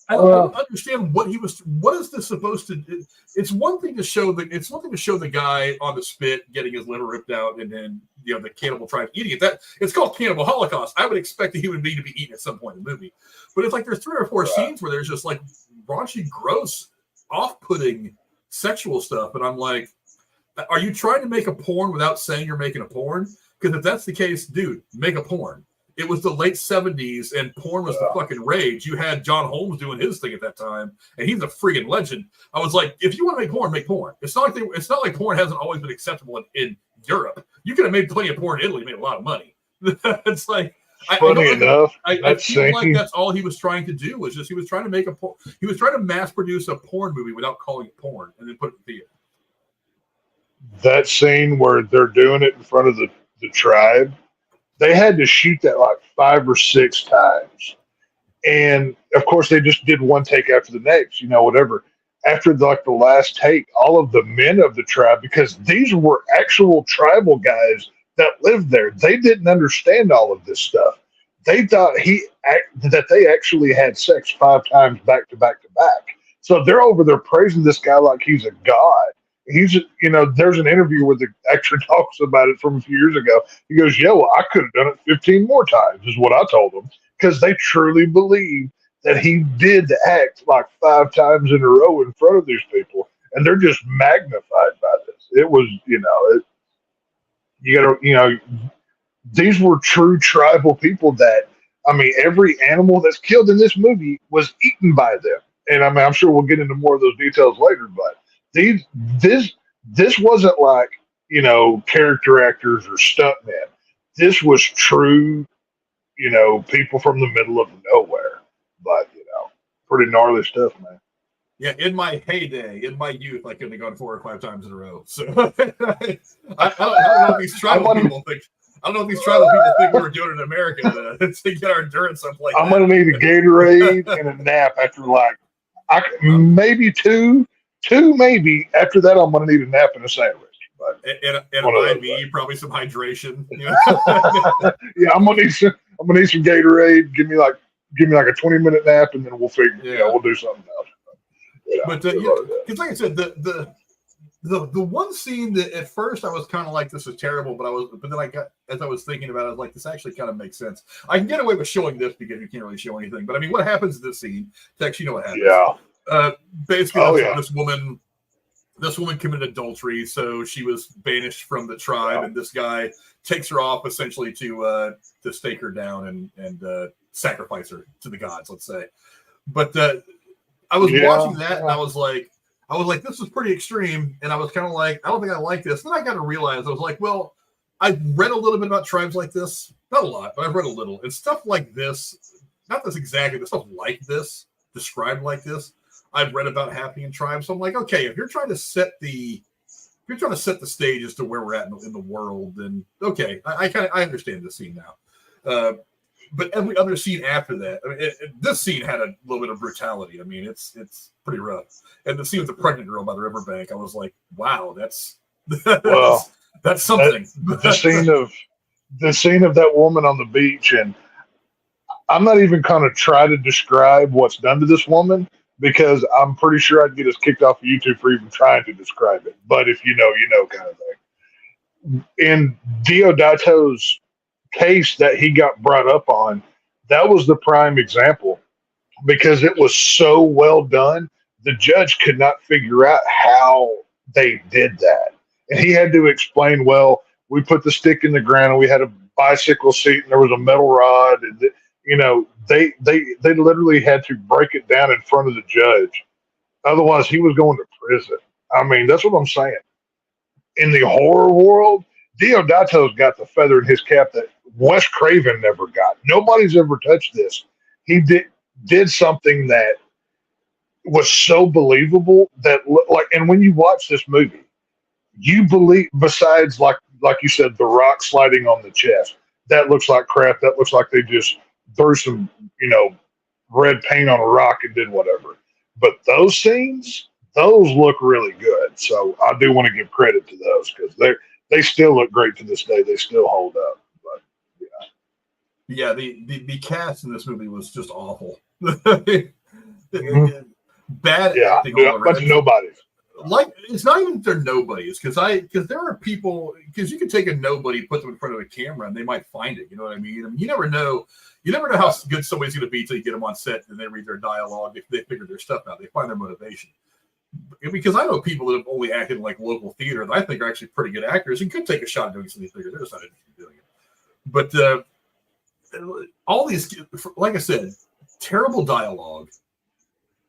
I don't understand what is this supposed to do? It's one thing to show the guy on the spit getting his liver ripped out, and then the cannibal tribe eating it. That it's called Cannibal Holocaust. I would expect a human being to be eaten at some point in the movie. But it's like there's 3 or 4 scenes where there's just like raunchy, gross, off-putting sexual stuff, and I'm like, are you trying to make a porn without saying you're making a porn? Because if that's the case, dude, make a porn. it was the late 70s, and porn was the fucking rage. You had John Holmes doing his thing at that time, and he's a friggin' legend. I was like, if you want to make porn, make porn. It's not like porn hasn't always been acceptable in Europe. You could have made plenty of porn in Italy, made a lot of money. It's like, I feel like that's all he was trying to do, was just he was trying to make he was trying to mass produce a porn movie without calling it porn, and then put it in theater. That scene where they're doing it in front of the tribe, they had to shoot that like 5 or 6 times. And of course they just did one take after the next, whatever. After the last take, all of the men of the tribe, because these were actual tribal guys that lived there, they didn't understand all of this stuff. They thought that they actually had sex 5 times back to back to back. So they're over there praising this guy like he's a god. He's, there's an interview where the actor talks about it from a few years ago. He goes, yeah, well, I could have done it 15 more times, is what I told him, because they truly believe that he did act like 5 times in a row in front of these people, and they're just magnified by this. It was, these were true tribal people that, every animal that's killed in this movie was eaten by them. And I'm sure we'll get into more of those details later, but this wasn't like, character actors or stuntmen. This was true, people from the middle of nowhere. But, pretty gnarly stuff, man. Yeah, in my heyday, in my youth, I couldn't have gone 4 or 5 times in a row. So I don't know if these tribal people think. I don't know if these tribal people think we were doing it in America to get our endurance up like I'm going to need a Gatorade and a nap after maybe two maybe. After that, I'm going to need a nap and a sandwich. But and an IV, probably some hydration. Yeah, I'm going to need some Gatorade. Give me like a 20-minute nap, and then we'll we'll do something else. But because like I said, the one scene that at first I was kind of like, this is terrible, but then as I was thinking about it, I was like, this actually kind of makes sense. I can get away with showing this because you can't really show anything. But what happens in this scene? Tex, you know what happens? Yeah. Basically, this woman committed adultery, so she was banished from the tribe, and this guy takes her off essentially to stake her down and sacrifice her to the gods, let's say. But I was watching that, and I was like, this is pretty extreme, and I was kind of like, I don't think I like this. Then I got to realize, I was like, well, I've read a little bit about tribes like this, not a lot, but I've read a little, and stuff like this, not this exactly, but stuff like this, described like this, I've read about happening in tribes. So I'm like, okay, if you're trying to set the stage as to where we're at in the world, then okay, I understand this scene now. But every other scene after that, this scene had a little bit of brutality. It's pretty rough. And the scene with the pregnant girl by the riverbank, I was like, wow, that's something. The scene of that woman on the beach, and I'm not even going to try to describe what's done to this woman, because I'm pretty sure I'd get us kicked off of YouTube for even trying to describe it. But if you know kind of thing. In Deodato's case that he got brought up on, that was the prime example, because it was so well done. The judge could not figure out how they did that. And he had to explain, well, we put the stick in the ground and we had a bicycle seat and there was a metal rod. And, they literally had to break it down in front of the judge. Otherwise, he was going to prison. That's what I'm saying. In the horror world, Deodato's got the feather in his cap that Wes Craven never got. Nobody's ever touched this. He did something that was so believable that, and when you watch this movie, you believe, besides like you said, the rock sliding on the chest, that looks like crap. That looks like they just threw some, red paint on a rock and did whatever. But those scenes, those look really good. So I do want to give credit to those, because they still look great to this day. They still hold up. But yeah, the cast in this movie was just awful. Bad acting. A bunch of nobodies. Like, it's not even they're nobodies, because there are people, because you can take a nobody, put them in front of a camera, and they might find it. You know what I mean? You never know. You never know how good somebody's going to be till you get them on set and they read their dialogue. If they figure their stuff out, they find their motivation. Because I know people that have only acted in like local theater that I think are actually pretty good actors and could take a shot at doing something bigger. They're just not interested in doing it. But all these, like I said, terrible dialogue,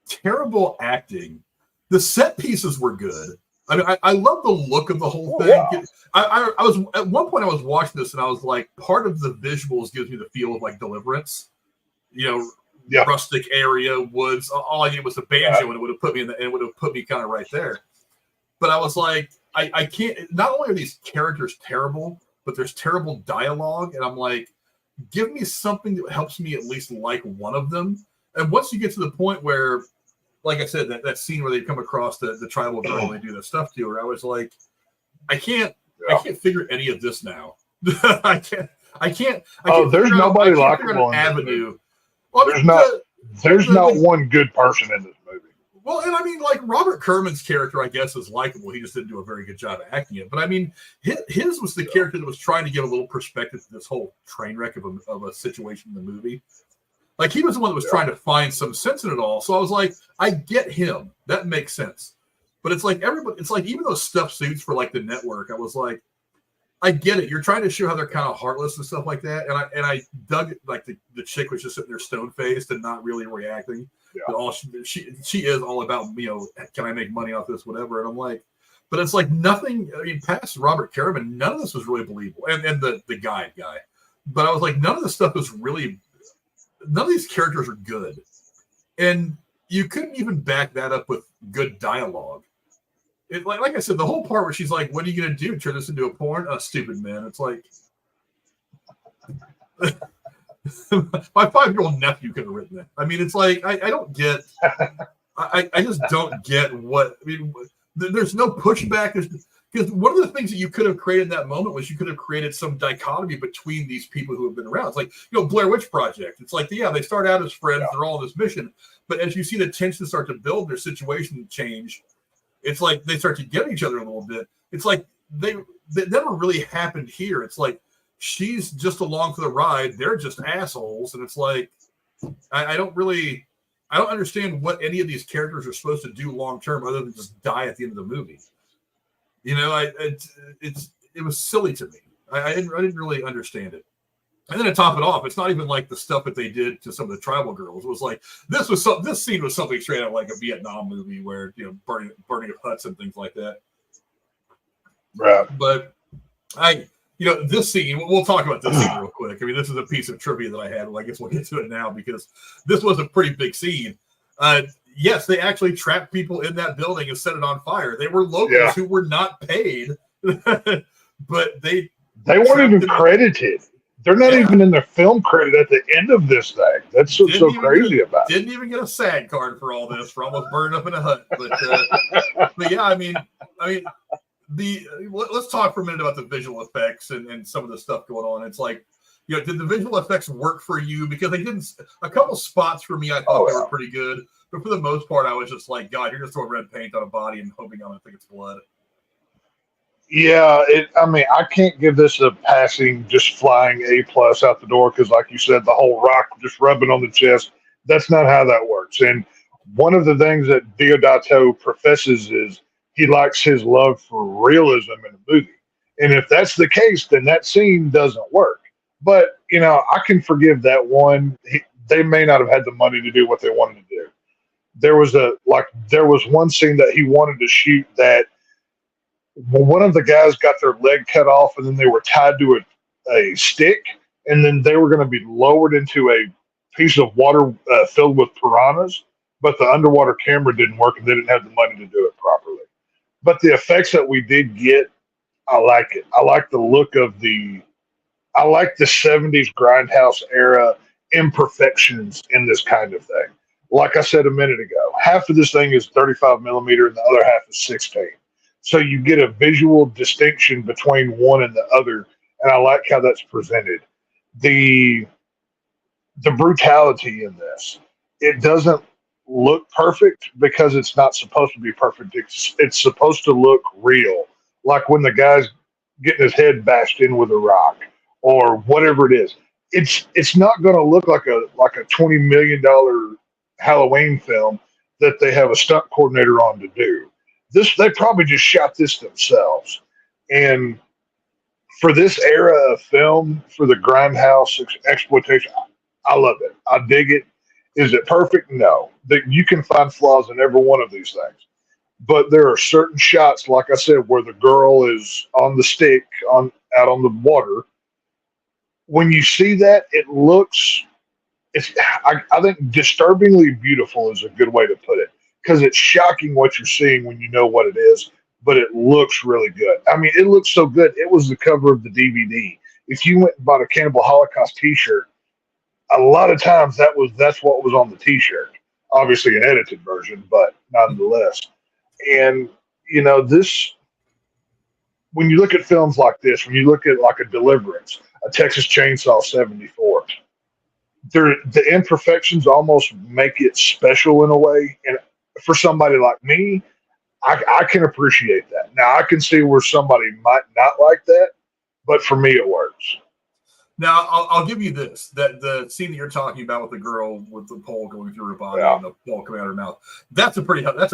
terrible acting. The set pieces were good. I mean, I love the look of the whole thing. Yeah. I was at one point I was watching this and I was like, part of the visuals gives me the feel of like Deliverance, rustic area, woods. All I needed was a banjo, and it would have put me kind of right there. But I was like, I can't. Not only are these characters terrible, but there's terrible dialogue, and I'm like, give me something that helps me at least like one of them. And once you get to the point where, like I said, that scene where they come across the tribal girl and they do that stuff to her, I was like, I can't figure any of this now. I can't. There's nobody likable in avenue. Well, there's not one good person in this movie. Well, and I mean, like Robert Kerman's character, I guess, is likable. He just didn't do a very good job of acting it. But I mean, his was the character that was trying to give a little perspective to this whole train wreck of a situation in the movie. Like he was the one that was trying to find some sense in it all. So I was like, I get him. That makes sense. But it's like everybody. It's like even those stuff suits for like the network. I was like, I get it. You're trying to show how they're kind of heartless and stuff like that. And I dug it, like the chick was just sitting there stone faced and not really reacting. Yeah. But all she is all about, can I make money off this, whatever. And I'm like, but it's like nothing. I mean, past Robert Kerrigan, none of this was really believable. And the guy. But I was like, none of this stuff was really. None of these characters are good, and you couldn't even back that up with good dialogue. Like I said, the whole part where she's like, "What are you going to do? Turn this into a porn?" Oh, stupid man. It's like my 5-year-old nephew could have written it. I mean, it's like I don't get. I just don't get what. I mean, there's no pushback. Because one of the things that you could have created in that moment was you could have created some dichotomy between these people who have been around. It's like, Blair Witch Project. It's like, they start out as friends. Yeah. They're all on this mission. But as you see the tension start to build, their situation change. It's like they start to get each other a little bit. It's like that never really happened here. It's like she's just along for the ride. They're just assholes. And it's like, I don't understand what any of these characters are supposed to do long term other than just die at the end of the movie. It was silly to me. I didn't really understand it. And then to top it off, it's not even like the stuff that they did to some of the tribal girls. It was like this scene was something straight out like a Vietnam movie where burning of huts and things like that. Right. But this scene. We'll talk about this scene real quick. I mean, this is a piece of trivia that I had. Well, I guess we'll get to it now because this was a pretty big scene. Yes, they actually trapped people in that building and set it on fire. They were locals who were not paid, but they weren't even credited. They're not even in their film credit at the end of this thing. That's what's so crazy about it. Didn't even get a SAG card for all this, for almost burning up in a hut. But yeah, I mean, let's talk for a minute about the visual effects and some of the stuff going on. It's like, did the visual effects work for you? Because they didn't. A couple spots for me, I thought they were pretty good. But for the most part, I was just like, God, you're just throwing red paint on a body and hoping I don't think it's blood. Yeah, I can't give this a passing, just flying A+ out the door because, like you said, the whole rock just rubbing on the chest. That's not how that works. And one of the things that Deodato professes is he likes his love for realism in a movie. And if that's the case, then that scene doesn't work. But, I can forgive that one. They may not have had the money to do what they wanted to do. There was one scene that he wanted to shoot that one of the guys got their leg cut off and then they were tied to a stick and then they were going to be lowered into a piece of water filled with piranhas, but the underwater camera didn't work and they didn't have the money to do it properly. But the effects that we did get, I like it. I like the look of I like the 70s grindhouse era imperfections in this kind of thing. Like I said a minute ago, half of this thing is 35 millimeter and the other half is 16. So you get a visual distinction between one and the other, and I like how that's presented. The brutality in this, it doesn't look perfect because it's not supposed to be perfect. It's supposed to look real, like when the guy's getting his head bashed in with a rock or whatever it is. It's not going to look like a $20 million Halloween film that they have a stunt coordinator on to do. They probably just shot this themselves. And for this era of film, for the grindhouse exploitation, I love it. I dig it. Is it perfect? No. That you can find flaws in every one of these things. But there are certain shots, like I said, where the girl is on the stick out on the water. When you see that, it looks. I think disturbingly beautiful is a good way to put it, because it's shocking what you're seeing when you know what it is, but it looks really good. I mean, it looks so good. It was the cover of the DVD. If you went and bought a Cannibal Holocaust T-shirt, a lot of times that's what was on the T-shirt. Obviously, an edited version, but nonetheless. And this, when you look at films like this, when you look at like a Deliverance, a Texas Chainsaw 74, the imperfections almost make it special in a way. And for somebody like me, I can appreciate that. Now I can see where somebody might not like that, but for me it works. Now I'll give you this: that the scene that you're talking about with the girl with the pole going through her body and the pole coming out of her mouth, that's a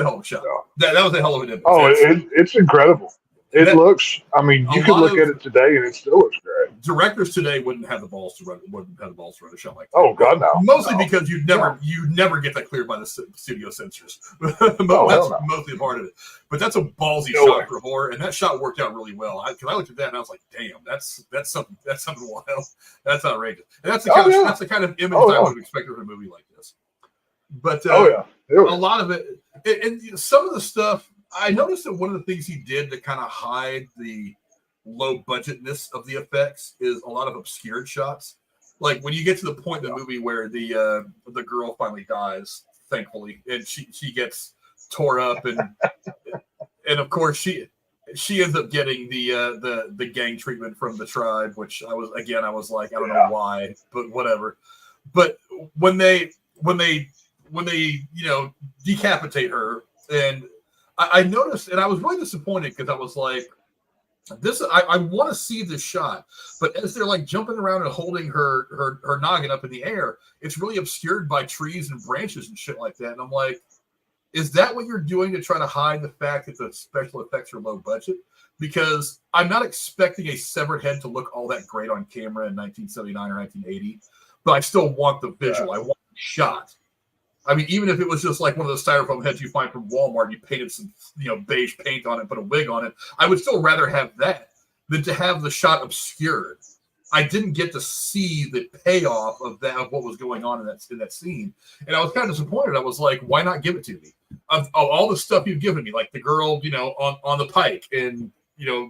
hell of a shot. Yeah. That was a hell of an image. Oh, it's incredible. It looks. I mean, you could look at it today and it still looks great. Directors today wouldn't have the balls to run a shot like that. Oh God, no. Mostly because you'd never get that cleared by the studio censors. That's mostly a part of it. But that's a ballsy shot for horror, and that shot worked out really well. Because I looked at that and I was like, "Damn, that's something wild. That's outrageous." And that's the kind of image I would have expected from a movie like this. But a lot of it, and some of the stuff. I noticed that one of the things he did to kind of hide the low budgetness of the effects is a lot of obscured shots. Like when you get to the point in the movie where the girl finally dies, thankfully, and she gets tore up, and of course she ends up getting the gang treatment from the tribe, which I was like, I don't know why, but whatever. But when they decapitate her, and I noticed, and I was really disappointed because I was like, I want to see this shot, but as they're like jumping around and holding her noggin up in the air, it's really obscured by trees and branches and shit like that. And I'm like, is that what you're doing to try to hide the fact that the special effects are low budget? Because I'm not expecting a severed head to look all that great on camera in 1979 or 1980, but I still want the visual. I want the shot. I mean, even if it was just like one of those styrofoam heads you find from Walmart, you painted some, beige paint on it, put a wig on it, I would still rather have that than to have the shot obscured. I didn't get to see the payoff of what was going on in that scene, and I was kind of disappointed. I was like, why not give it to me? Of all the stuff you've given me, like the girl, on the pike, and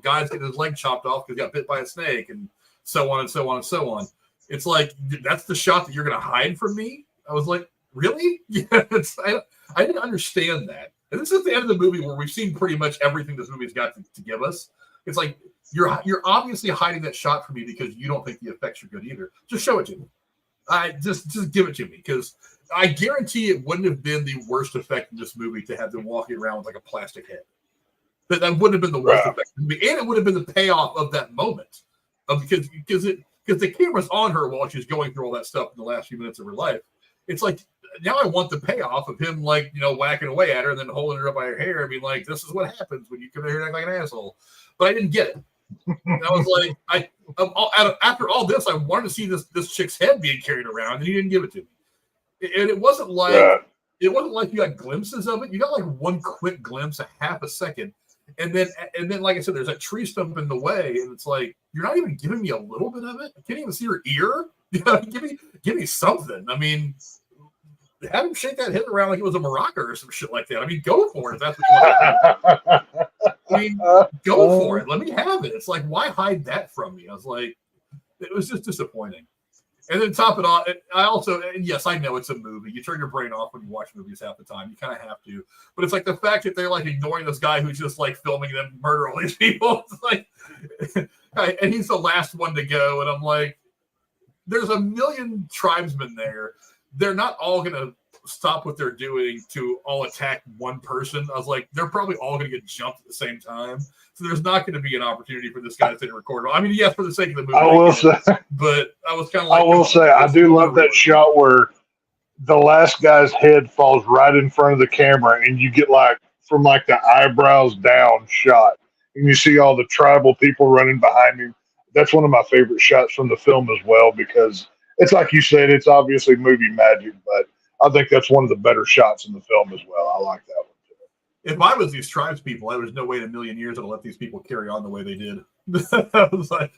guys getting his leg chopped off because he got bit by a snake, and so on and so on and so on. It's like, that's the shot that you're going to hide from me? I was like, really? I didn't understand that. And this is the end of the movie where we've seen pretty much everything this movie's got to give us. It's like, you're obviously hiding that shot from me because you don't think the effects are good either. Just show it to me. Just give it to me, because I guarantee it wouldn't have been the worst effect in this movie to have them walking around with like a plastic head. That wouldn't have been the worst effect, and it would have been the payoff of that moment, because the camera's on her while she's going through all that stuff in the last few minutes of her life. It's like, now I want the payoff of him, like, whacking away at her and then holding her up by her hair and being like, this is what happens when you come in here and act like an asshole. But I didn't get it. And I was like, after all this, I wanted to see this chick's head being carried around, and he didn't give it to me. And it wasn't like you got glimpses of it. You got like one quick glimpse, a half a second, and then like I said, there's that tree stump in the way, and it's like, you're not even giving me a little bit of it. I can't even see her ear. Give me something. I mean, have him shake that head around like it was a maraca or some shit like that. I mean, go for it if that's what you want to do. I mean, go for it. Let me have it. It's like, why hide that from me? I was like, it was just disappointing. And then top it off, yes, I know it's a movie. You turn your brain off when you watch movies half the time. You kind of have to. But it's like the fact that they're like ignoring this guy who's just like filming them murder all these people. It's like, and he's the last one to go. And I'm like, there's a million tribesmen there. They're not all going to stop what they're doing to all attack one person. I was like, they're probably all going to get jumped at the same time. So there's not going to be an opportunity for this guy to take a recorder. I mean, yes, for the sake of the movie. But I was kind of like, I will say, I do love that shot where the last guy's head falls right in front of the camera, and you get like from like the eyebrows down shot, and you see all the tribal people running behind him. that's one of my favorite shots from the film as well, because it's like you said, it's obviously movie magic, but I think that's one of the better shots in the film as well. I like that one too. If I was these tribes people, there was no way in a million years I'd let these people carry on the way they did. I was like,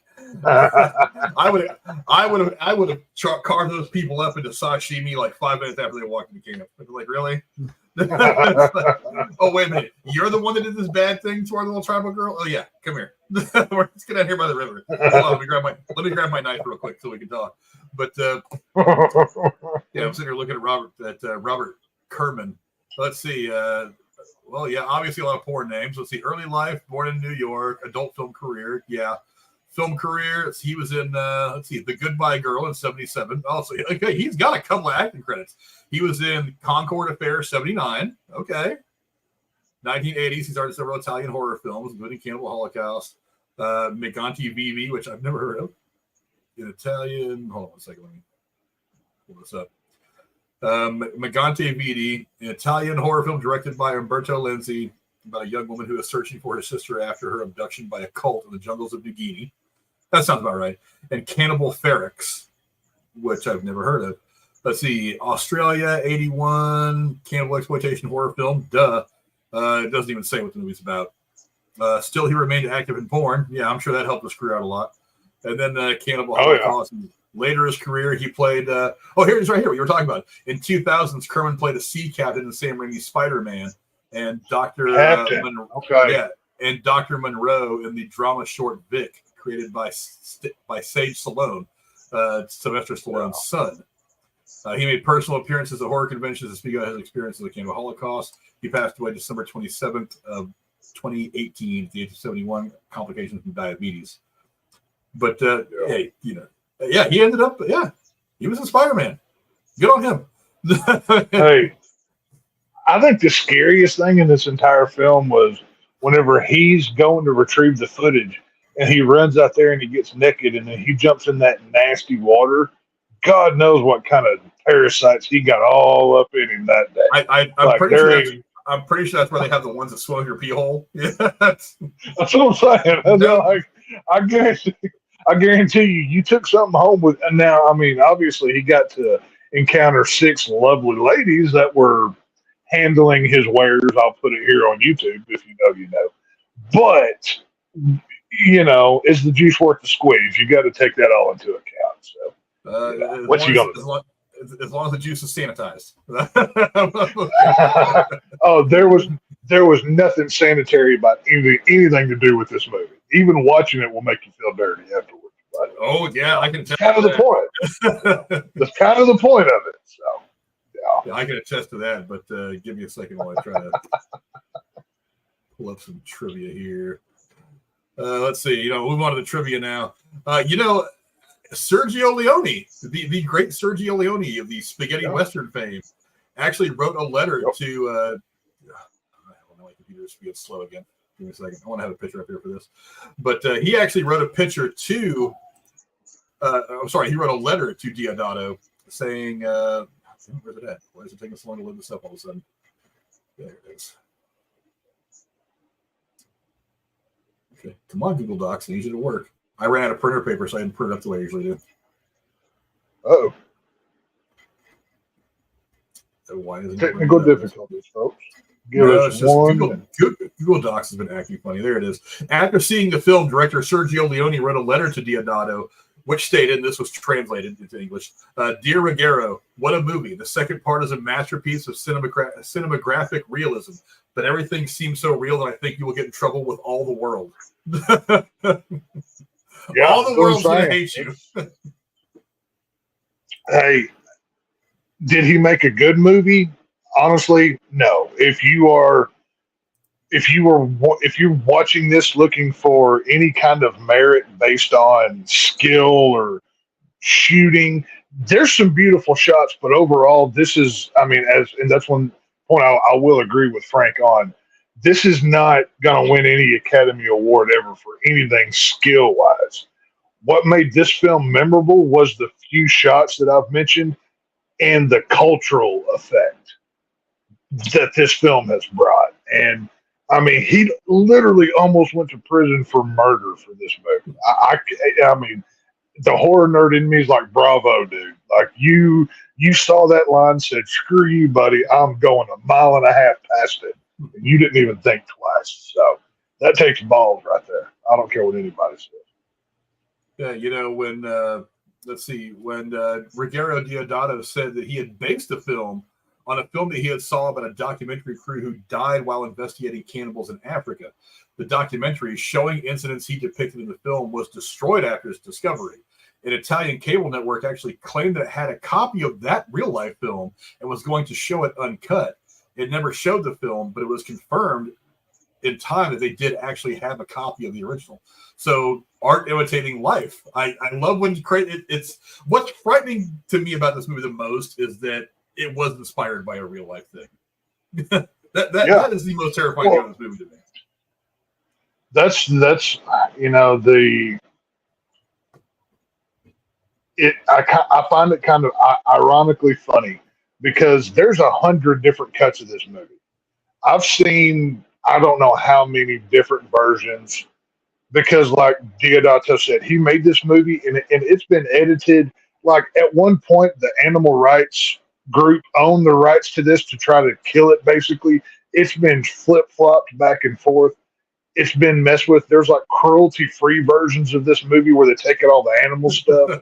I would have carved those people up into sashimi like 5 minutes after they walked into camp. I'd be like, really? Like, oh, wait a minute. You're the one that did this bad thing to our little tribal girl? Oh, yeah. Come here. Let's get out here by the river. Hold on, let me grab my knife real quick so we can talk. But yeah, I'm sitting here looking at Robert Kerman. Let's see. Well, yeah, obviously a lot of porn names. Let's see. Early life, born in New York, adult film career. Yeah. Film career. He was in, let's see, The Goodbye Girl in 77. Also, okay, he's got a couple of acting credits. He was in Concord Affair 79. Okay. 1980s, he started several Italian horror films, including Cannibal Holocaust, Megante Vivi, which I've never heard of. In Italian, hold on a second, let me pull this up. Megante Vivi, an Italian horror film directed by Umberto Lenzi about a young woman who is searching for her sister after her abduction by a cult in the jungles of New Guinea. That sounds about right. And Cannibal Ferox, which I've never heard of. Let's see, Australia, 81, cannibal exploitation horror film. Duh. It doesn't even say what the movie's about. Still, he remained active in porn. Yeah, I'm sure that helped his career out a lot. And then Cannibal Holocaust. Yeah. Later in his career, he played... here it is right here, what you were talking about. In 2000s, Kerman played a sea captain in Sam Raimi's Spider-Man. And Dr. Monroe, and Dr. Monroe in the drama short Vic, created by Sage Stallone, Sylvester Stallone's son. He made personal appearances at horror conventions to speak about his experiences with the Cannibal Holocaust. He passed away December 27th of 2018 at the age of 71, complications from diabetes. But hey, he ended up, he was a Spider-Man. Good on him. Hey, I think the scariest thing in this entire film was whenever he's going to retrieve the footage and he runs out there and he gets naked and then he jumps in that nasty water. God knows what kind of parasites he got all up in him that day. I'm pretty sure that's where they have the ones that swim your pee hole. Yeah, that's what I'm saying. Like, I guarantee you took something home with. And now, I mean, obviously, he got to encounter 6 lovely ladies that were handling his wares. I'll put it here on YouTube if you know, you know. But is the juice worth the squeeze? You got to take that all into account. So. What you gonna do? As long as the juice is sanitized. Oh, there was nothing sanitary about anything to do with this movie. Even watching it will make you feel dirty afterwards. But oh yeah, I can attest. Kind of the point. That's kind of the point of it. So yeah, I can attest to that. But give me a second while I try to pull up some trivia here. Let's see. Move on to the trivia now. Sergio Leone, the great Sergio Leone of the spaghetti western fame, actually wrote a letter to. I don't know, my computer's being slow again. Give me a second. I want to have a picture up here for this, but he actually wrote a picture to. He wrote a letter to Deodato saying, "Where's it at? Why is it taking so long to load this up all of a sudden?" There it is. Okay, come on, Google Docs. I need you to work. I ran out of printer paper, so I didn't print it up the way I usually do. Oh. So why isn't technical difficulties, folks? Google Docs has been acting funny. There it is. After seeing the film, director Sergio Leone wrote a letter to Deodato, which stated, and this was translated into English, "Dear Ruggero, what a movie. The second part is a masterpiece of cinematographic realism, but everything seems so real that I think you will get in trouble with all the world." Yeah, all the world's going to hate you. Hey, did he make a good movie? Honestly, no. If you're watching this looking for any kind of merit based on skill or shooting, there's some beautiful shots, but overall, this is, and that's one point I will agree with Frank on. This is not going to win any Academy Award ever for anything skill-wise. What made this film memorable was the few shots that I've mentioned and the cultural effect that this film has brought. And, I mean, he literally almost went to prison for murder for this movie. I mean, the horror nerd in me is like, bravo, dude. Like you saw that line, said, screw you, buddy. I'm going a mile and a half past it. And you didn't even think twice. So that takes balls right there. I don't care what anybody says. Yeah, you know, when let's see, when Ruggero Deodato said that he had based the film on a film that he had saw about a documentary crew who died while investigating cannibals in Africa. The documentary, showing incidents he depicted in the film, was destroyed after its discovery. An Italian cable network actually claimed that it had a copy of that real-life film and was going to show it uncut. It never showed the film, but it was confirmed in time that they did actually have a copy of the original. So art imitating life. I love when it's what's frightening to me about this movie the most is that it was inspired by a real life thing. that is the most terrifying thing of this movie to me. That's you know I find it kind of ironically funny because there's 100 different cuts of this movie. I've seen I don't know how many different versions because, like Deodato said, he made this movie and it's been edited. Like at one point, the animal rights group owned the rights to this to try to kill it. Basically, it's been flip flopped back and forth. It's been messed with. There's like cruelty free versions of this movie where they take out all the animal stuff.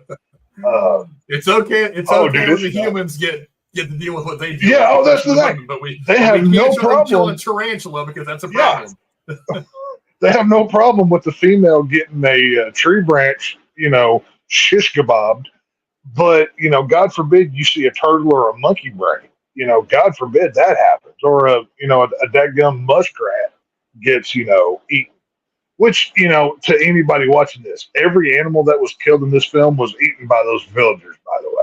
It's okay. It's okay when the humans get to deal with what they do. Yeah, that's the thing. But they have no problem killing a tarantula because that's a problem. Yeah. They have no problem with the female getting a tree branch, shish kebabbed. But God forbid you see a turtle or a monkey brain. God forbid that happens, or a dadgum muskrat gets eaten. Which, to anybody watching this, every animal that was killed in this film was eaten by those villagers, by the way.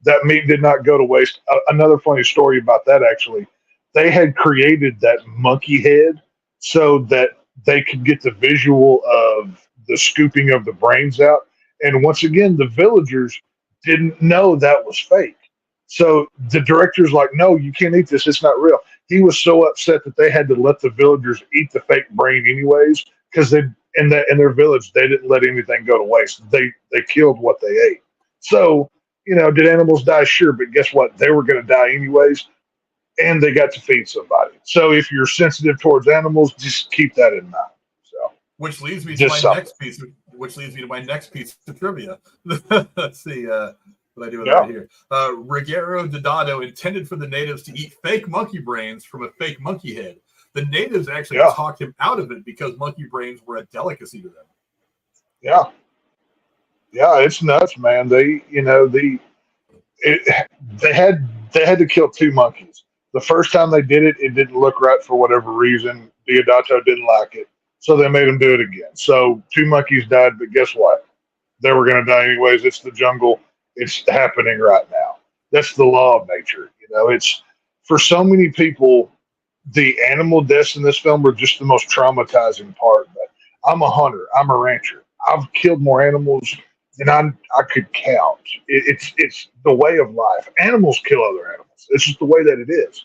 That meat did not go to waste. Another funny story about that, actually, they had created that monkey head so that they could get the visual of the scooping of the brains out. And once again, the villagers didn't know that was fake. So the director's like, no, you can't eat this. It's not real. He was so upset that they had to let the villagers eat the fake brain anyways, because in their village, they didn't let anything go to waste. They killed what they ate. So, did animals die? Sure. But guess what? They were going to die anyways, and they got to feed somebody. So if you're sensitive towards animals, just keep that in mind. So, which leads me to my next piece. Which leads me to my next piece of trivia. Let's see what I do with that here. Ruggero Deodato intended for the natives to eat fake monkey brains from a fake monkey head. The natives actually talked him out of it because monkey brains were a delicacy to them. Yeah, it's nuts, man. They had to kill 2 monkeys. The first time they did it, it didn't look right for whatever reason. Deodato didn't like it, so they made him do it again. So 2 monkeys died, but guess what? They were going to die anyways. It's the jungle. It's happening right now. That's the law of nature. It's for so many people. The animal deaths in this film were just the most traumatizing part. But I'm a hunter. I'm a rancher. I've killed more animals than I could count. It's the way of life. Animals kill other animals. It's just the way that it is.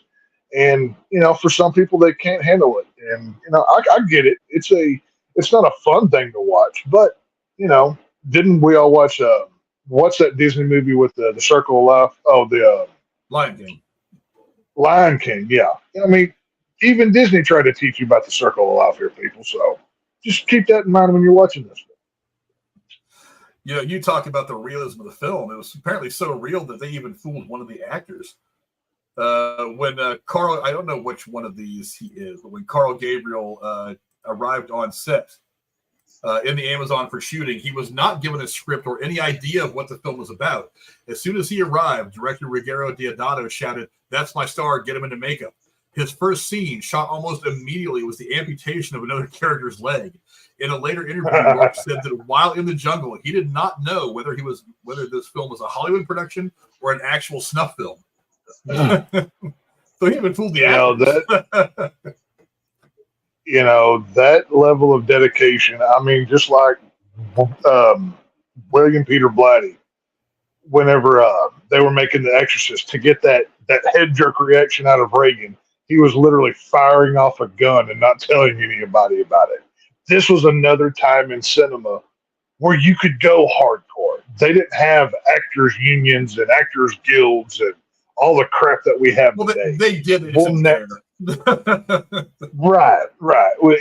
And for some people they can't handle it. And I get it. It's not a fun thing to watch. But didn't we all watch what's that Disney movie with the Circle of Life? Oh, the Lion King. Lion King. Yeah. I mean, even Disney tried to teach you about the Circle of Life here, people. So just keep that in mind when you're watching this. You talk about the realism of the film. It was apparently so real that they even fooled one of the actors. When Carl, I don't know which one of these he is, but when Carl Gabriel arrived on set in the Amazon for shooting, he was not given a script or any idea of what the film was about. As soon as he arrived, director Ruggero Deodato shouted, "That's my star, get him into makeup." His first scene, shot almost immediately, was the amputation of another character's leg. In a later interview, York said that while in the jungle, he did not know whether this film was a Hollywood production or an actual snuff film. So he even fooled the actors. That level of dedication. I mean, just like William Peter Blatty, whenever they were making The Exorcist, to get that head jerk reaction out of Reagan, he was literally firing off a gun and not telling anybody about it. This was another time in cinema where you could go hardcore. They didn't have actors unions and actors guilds and all the crap that we have today. They did it. Well, right. Well,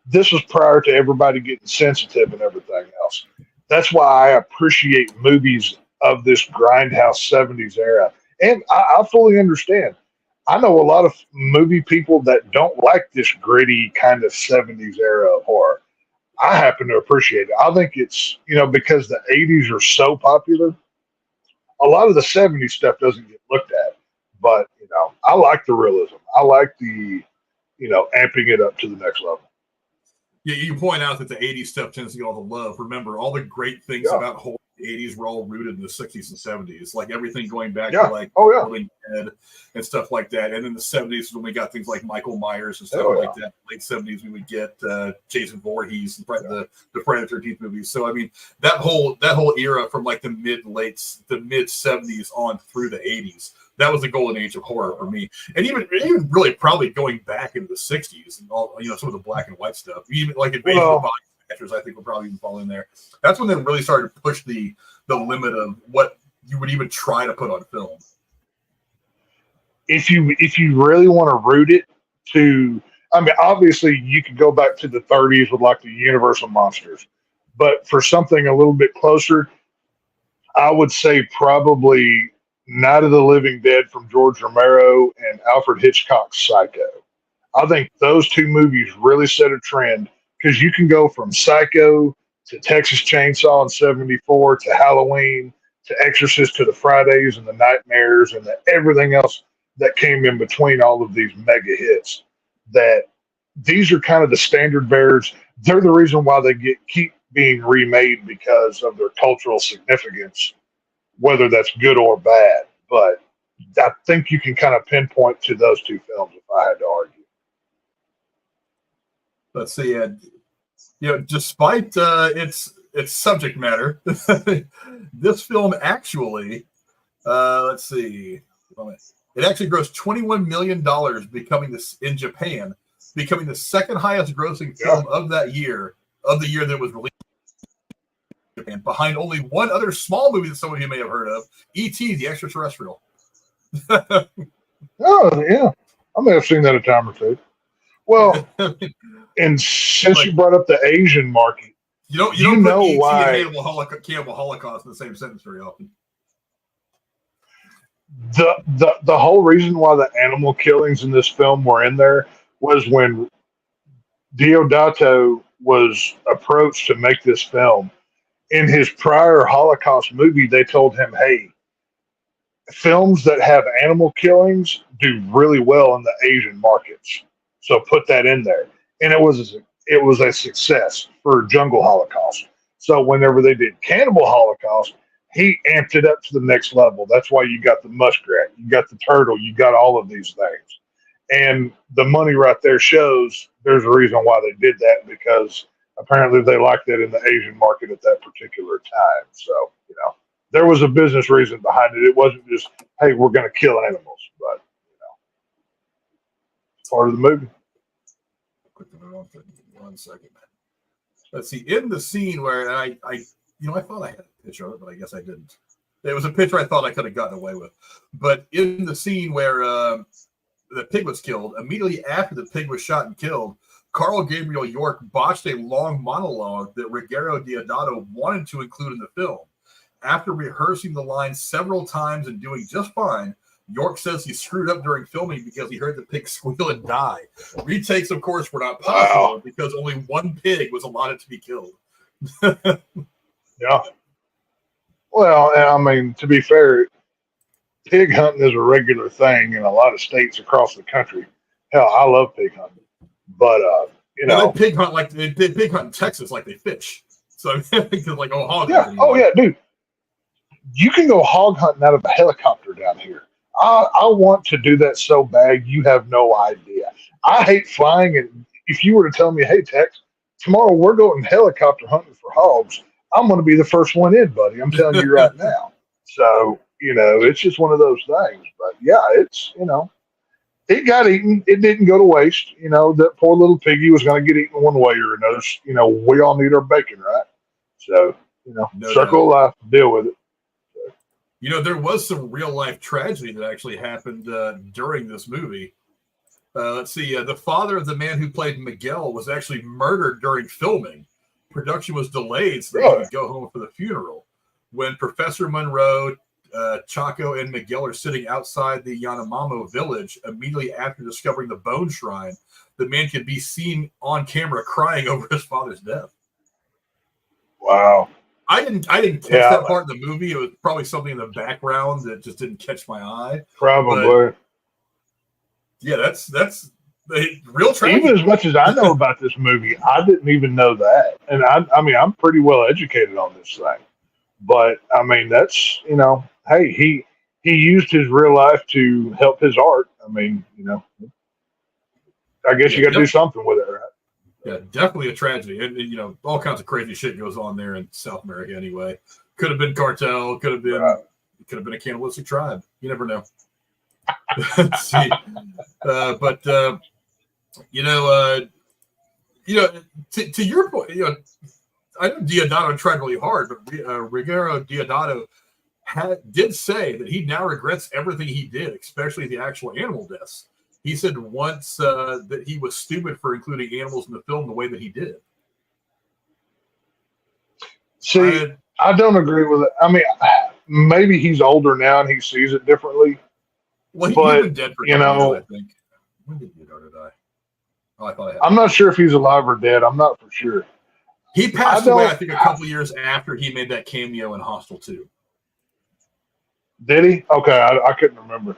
this was prior to everybody getting sensitive and everything else. That's why I appreciate movies of this grindhouse 70s era. And I fully understand. I know a lot of movie people that don't like this gritty kind of 70s era of horror. I happen to appreciate it. I think it's, because the 80s are so popular, a lot of the 70s stuff doesn't get looked at. But, I like the realism. I like the, amping it up to the next level. Yeah, you point out that the 80s stuff tends to get all the love. Remember, all the great things about horror in the 80s were all rooted in the 60s and 70s. Like everything going back to Living Dead and stuff like that. And in the 70s when we got things like Michael Myers and stuff like that. Late 70s we would get Jason Voorhees and the Friday the 13th movies. So I mean that whole era from like the mid 70s on through the 80s. That was the golden age of horror for me, and even really probably going back into the 60s and all some of the black and white stuff, even like Invasion of the Body Snatchers, I think will probably even fall in there. That's when they really started to push the limit of what you would even try to put on film. If you really want to root it to, I mean, obviously you could go back to the 30s with like the Universal monsters, but for something a little bit closer, I would say probably Night of the Living Dead from George Romero and Alfred Hitchcock's Psycho. I think those two movies really set a trend because you can go from Psycho to Texas Chainsaw in '74 to Halloween to Exorcist to the Fridays and the Nightmares and everything else that came in between all of these mega hits. That these are kind of the standard bearers. They're the reason why they keep being remade because of their cultural significance, whether that's good or bad. But I think you can kind of pinpoint to those two films if I had to argue. Let's see. Despite its subject matter, this film actually, let's see, it actually grossed $21 million, in Japan, becoming the second highest grossing film of the year that it was released. Japan, behind only one other small movie that some of you may have heard of, E.T. the Extraterrestrial. Oh, yeah. I may have seen that a time or two. Well, and since you brought up the Asian market, you don't know put why Cannibal Holocaust in the same sentence very often. The whole reason why the animal killings in this film were in there was when Deodato was approached to make this film. In his prior Holocaust movie, they told him, hey, films that have animal killings do really well in the Asian markets. So put that in there. And it was a success for Jungle Holocaust. So whenever they did Cannibal Holocaust, he amped it up to the next level. That's why you got the muskrat, you got the turtle, you got all of these things. And the money right there shows there's a reason why they did that, because apparently they liked that in the Asian market at that particular time. So, there was a business reason behind it. It wasn't just, hey, we're going to kill animals, but, it's part of the movie. One second. Let's see. In the scene where I thought I had a picture of it, but I guess I didn't. There was a picture I thought I could have gotten away with. But in the scene where the pig was killed, immediately after the pig was shot and killed, Carl Gabriel York botched a long monologue that Ruggero Deodato wanted to include in the film. After rehearsing the line several times and doing just fine, York says he screwed up during filming because he heard the pig squeal and die. Retakes, of course, were not possible because only one pig was allotted to be killed. Yeah. Well, I mean, to be fair, pig hunting is a regular thing in a lot of states across the country. Hell, I love pig hunting. But they pig hunt they pig hunt in Texas like they fish. So because hog hunting. Yeah, dude. You can go hog hunting out of a helicopter down here. I want to do that so bad, you have no idea. I hate flying, and if you were to tell me, hey, Tex, tomorrow we're going helicopter hunting for hogs, I'm going to be the first one in, buddy. I'm telling you right now. So, it's just one of those things. But yeah, it's it got eaten. It didn't go to waste. You know, that poor little piggy was going to get eaten one way or another. You know, we all need our bacon, right? So, you know, No circle of doubt. life, deal with it. You know, there was some real life tragedy that actually happened during this movie. Let's see. The father of the man who played Miguel was actually murdered during filming. Production was delayed so that he could go home for the funeral. When Professor Monroe, Chaco, and Miguel are sitting outside the Yanomamo village immediately after discovering the bone shrine, the man could be seen on camera crying over his father's death. Wow. I didn't catch that part in the movie. It was probably something in the background that just didn't catch my eye. Probably. But yeah, that's the real tragedy. Even as much as I know about this movie, I didn't even know that. And I mean, I'm pretty well educated on this thing. But I mean, that's, you know, hey, he used his real life to help his art. I mean, you know, I guess you got to do something with it, right? Yeah, definitely a tragedy. And you know, all kinds of crazy shit goes on there in South America anyway. Could have been cartel, could have been a cannibalistic tribe. You never know. Let's see. But you know, to your point, you know, I know Deodato tried really hard, but Sergio Deodato did say that he now regrets everything he did, especially the actual animal deaths. He said once that he was stupid for including animals in the film the way that he did. See, I don't agree with it. I mean, maybe he's older now and he sees it differently. Well, he's been dead for you know, years, I think. When did Deodato die? Oh, I thought I'm not sure if he's alive or dead. I'm not for sure. He passed away, I think, a couple years after he made that cameo in Hostel 2. Did he? Okay, I couldn't remember.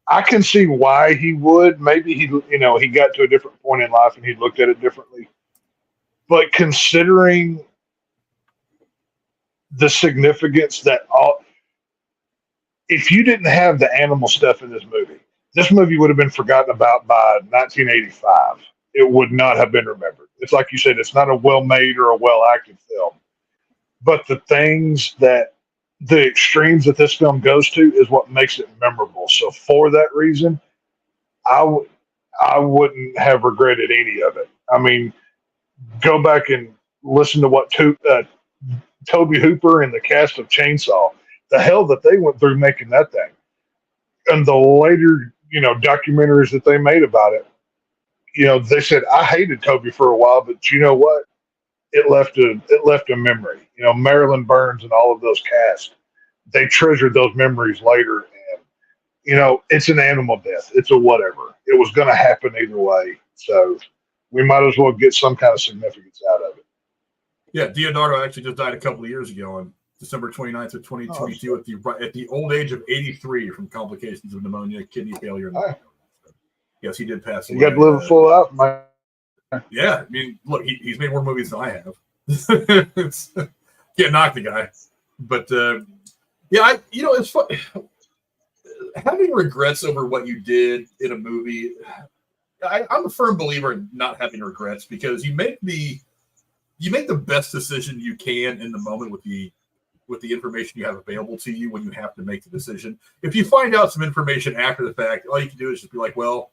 I can see why he would. Maybe he got to a different point in life and he looked at it differently. But considering the significance that if you didn't have the animal stuff in this movie would have been forgotten about by 1985. It would not have been remembered. It's like you said, it's not a well-made or a well-acted film. But the extremes that this film goes to is what makes it memorable. So for that reason, I wouldn't have regretted any of it. I mean, go back and listen to what Toby Hooper and the cast of Chainsaw, the hell that they went through making that thing. And the later, documentaries that they made about it, they said, I hated Toby for a while, but you know what? It left a memory. Marilyn Burns and all of those casts, they treasured those memories later. And, it's an animal death. It's a whatever. It was going to happen either way. So we might as well get some kind of significance out of it. Yeah, Deodato actually just died a couple of years ago on December 29th of 2022 at the old age of 83 from complications of pneumonia, kidney failure. And yes, he did pass away. You got to live a full life, man. Yeah, I mean, look, he's made more movies than I have. Can't knock the guy, but it's fun. Having regrets over what you did in a movie. I'm a firm believer in not having regrets because you make the best decision you can in the moment with the information you have available to you when you have to make the decision. If you find out some information after the fact, all you can do is just be like, well,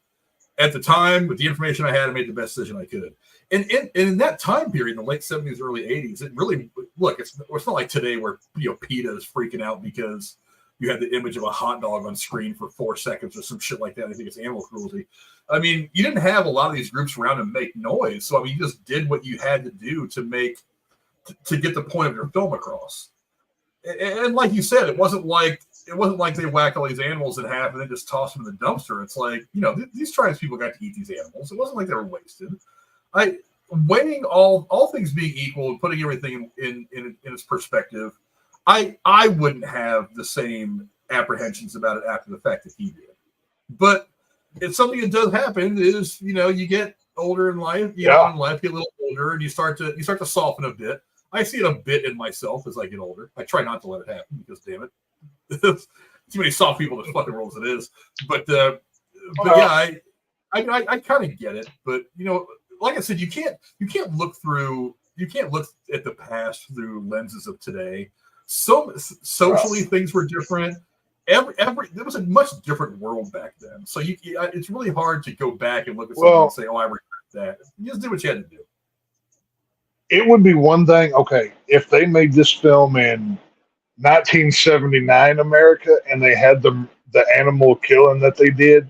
at the time, with the information I had, I made the best decision I could. And in that time period, in the late 70s, early 80s, it really, look, it's not like today where, PETA is freaking out because you had the image of a hot dog on screen for 4 seconds or some shit like that. I think it's animal cruelty. I mean, you didn't have a lot of these groups around and make noise. So, I mean, you just did what you had to do to get the point of your film across. And like you said, it wasn't like they whack all these animals in half and then just toss them in the dumpster. It's like, these tribes people got to eat these animals. It wasn't like they were wasted. Weighing all things being equal and putting everything in its perspective, I wouldn't have the same apprehensions about it after the fact that he did. But it's something that does happen is, you get older in life, get a little older, and you start to soften a bit. I see it a bit in myself as I get older. I try not to let it happen because, damn it, too many soft people in this fucking world as it is. But yeah, I kind of get it. But like I said, you can't look at the past through lenses of today. So socially things were different, there was a much different world back then. So it's really hard to go back and look at something and say, "Oh, I regret that." You just did what you had to do. It would be one thing, okay, if they made this film in 1979 America and they had the animal killing that they did,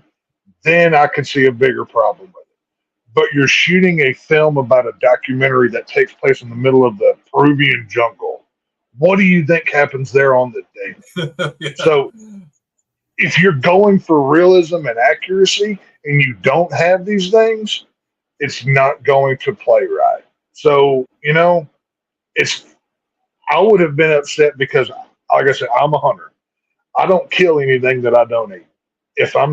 then I could see a bigger problem with it. But you're shooting a film about a documentary that takes place in the middle of the Peruvian jungle. What do you think happens there on the day? Yeah. So if you're going for realism and accuracy and you don't have these things, it's not going to play right. So, I would have been upset because, like I said, I'm a hunter. I don't kill anything that I don't eat. If I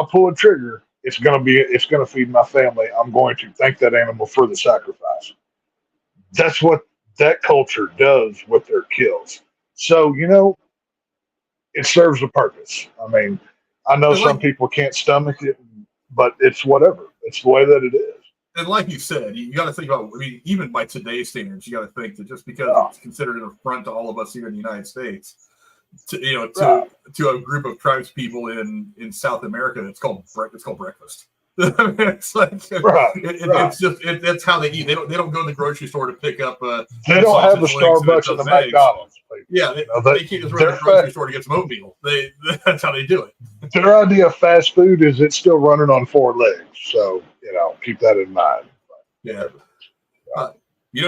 pull a trigger, it's going to feed my family. I'm going to thank that animal for the sacrifice. That's what that culture does with their kills. So, it serves a purpose. I mean, I know some people can't stomach it, but it's whatever. It's the way that it is. And like you said, you got to think about, I mean, even by today's standards, you got to think that just because it's considered an affront to all of us here in the United States, to a group of tribes people in South America, it's called breakfast. I mean, it's like it's just that's how they eat. They don't go to the grocery store to pick up. They don't have a Starbucks and a McDonald's. Yeah, they can't just run to the grocery store to get some oatmeal. That's how they do it. Their idea of fast food is it's still running on 4 legs. So keep that in mind. Yeah.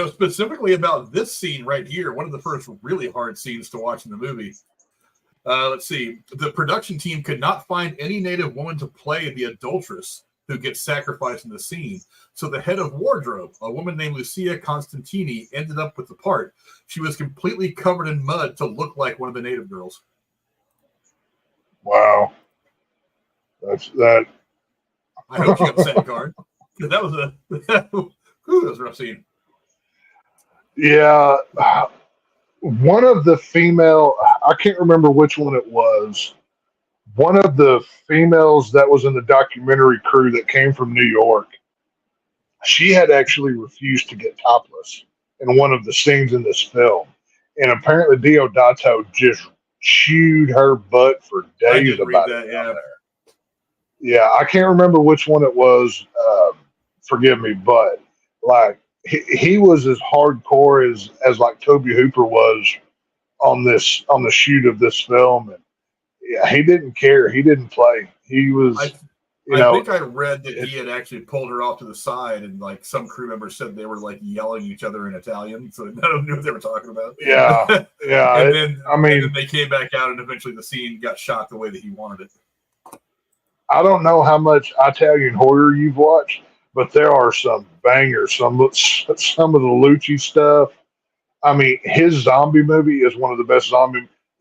Specifically about this scene right here, one of the first really hard scenes to watch in the movie. Let's see. The production team could not find any native woman to play the adulteress who gets sacrificed in the scene. So the head of wardrobe, a woman named Lucia Constantini, ended up with the part. She was completely covered in mud to look like one of the native girls. Wow. That's that. I hope she got the second card. That was that was a rough scene. Yeah. One of the female, I can't remember which one it was. One of the females that was in the documentary crew that came from New York, she had actually refused to get topless in one of the scenes in this film. And apparently Deodato just chewed her butt for days about it. Yeah. Yeah, I can't remember which one it was. Forgive me, but like he was as hardcore as like Toby Hooper was on the shoot of this film, and yeah, he didn't care. He didn't play. He was. I think I read that he had actually pulled her off to the side, and like some crew members said they were like yelling at each other in Italian, so none of them knew what they were talking about. Yeah, yeah. and then they came back out, and eventually the scene got shot the way that he wanted it. I don't know how much Italian horror you've watched, but there are some bangers. Some of the Lucci stuff. I mean, his zombie movie is one of the best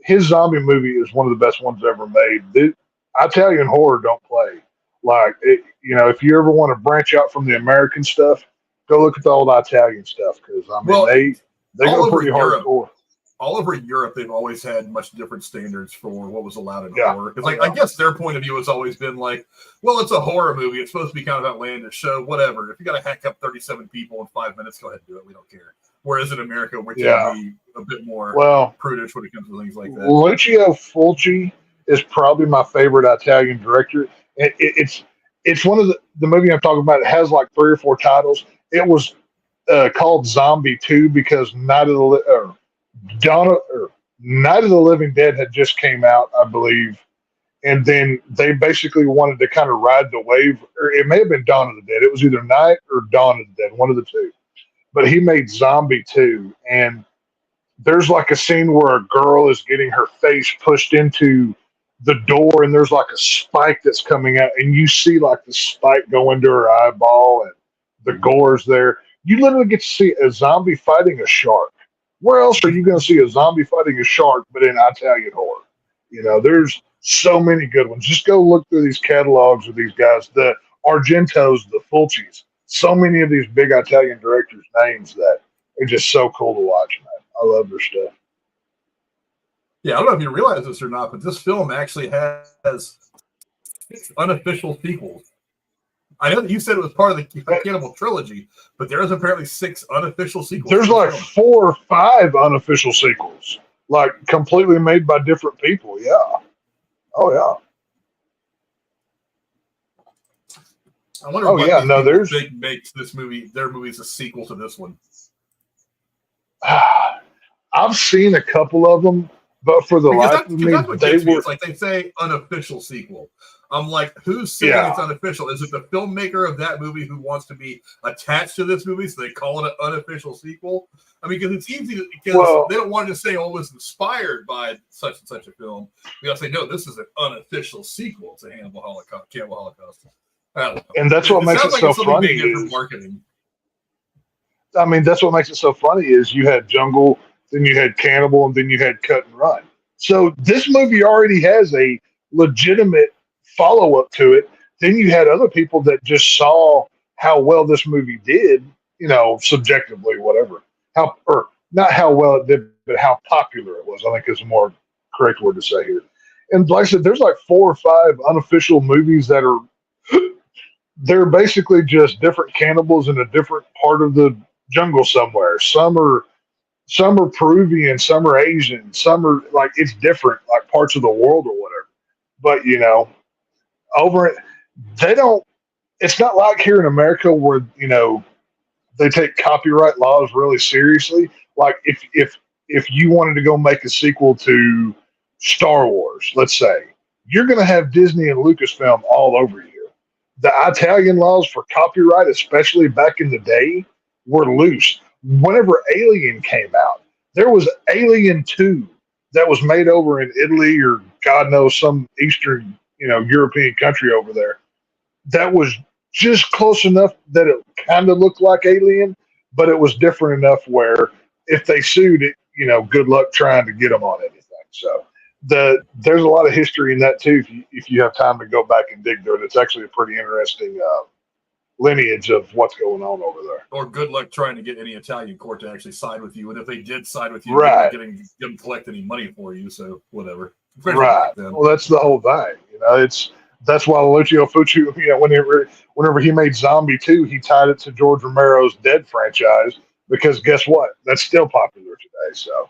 His zombie movie is one of the best ones ever made. The Italian horror don't play. Like, if you ever want to branch out from the American stuff, go look at the old Italian stuff because they go pretty hardcore. All over Europe, they've always had much different standards for what was allowed in horror. Because, I guess their point of view has always been like, well, it's a horror movie. It's supposed to be kind of outlandish. So whatever. If you got to hack up 37 people in 5 minutes, go ahead and do it. We don't care. Whereas in America, we're tend to be a bit more prudish when it comes to things like that. Lucio Fulci is probably my favorite Italian director. It's one of the movie I'm talking about. It has like 3 or 4 titles. It was called Zombie 2 because Night of the Living Dead had just came out, I believe, and then they basically wanted to kind of ride the wave. Or it may have been Dawn of the Dead. It was either Night or Dawn of the Dead, one of the two. But he made Zombie 2, and there's like a scene where a girl is getting her face pushed into the door, and there's like a spike that's coming out, and you see like the spike go into her eyeball, and the gore's there. You literally get to see a zombie fighting a shark. Where else are you going to see a zombie fighting a shark but in Italian horror? There's so many good ones. Just go look through these catalogs of these guys, the Argentos, the Fulcis, so many of these big Italian directors' names that are just so cool to watch, man. I love their stuff. Yeah, I don't know if you realize this or not, but this film actually has 6 unofficial sequels. I know that you said it was part of the Cannibal trilogy, but there is apparently 6 unofficial sequels. There's like 4 or 5 unofficial sequels. like completely made by different people. Yeah. Oh yeah. I wonder Oh what yeah. these No, people there's. think makes their movie's a sequel to this one. I've seen a couple of them, but for the Because life of me, that's what they gets me. were. It's like they say unofficial sequel. I'm like, who's saying Yeah. it's unofficial? Is it the filmmaker of that movie who wants to be attached to this movie, so they call it an unofficial sequel? I mean, because it's easy because Well, they don't want to say, "Oh, it was inspired by such and such a film." We gotta say, "No, this is an unofficial sequel to Cannibal Holocaust." I don't know. and that's what It makes sounds it like so it's something they funny did for is. marketing. I mean, that's what makes it so funny is you had Jungle, then you had Cannibal, and then you had Cut and Run. So this movie already has a legitimate follow up to it. Then you had other people that just saw how well this movie did, subjectively, whatever. How or not how well it did, but how popular it was. I think is a more correct word to say here. And like I said, there's like 4 or 5 unofficial movies that are they're basically just different cannibals in a different part of the jungle somewhere. Some are Peruvian, some are Asian, some are like it's different, like parts of the world or whatever. But over it, they don't. It's not like here in America where they take copyright laws really seriously. Like if you wanted to go make a sequel to Star Wars, let's say, you're going to have Disney and Lucasfilm all over you. The Italian laws for copyright, especially back in the day, were loose. Whenever Alien came out, there was Alien 2 that was made over in Italy or God knows some Eastern, European country over there. That was just close enough that it kind of looked like Alien, but it was different enough where if they sued it, good luck trying to get them on anything. So there's a lot of history in that too. If you have time to go back and dig through it, it's actually a pretty interesting lineage of what's going on over there. Or good luck trying to get any Italian court to actually side with you. And if they did side with you, Right. they're not getting them collect any money for you. So whatever. Right. Well, that's the whole thing. That's why Lucio Fucci, whenever he made Zombie 2, he tied it to George Romero's Dead franchise because guess what? That's still popular today. So,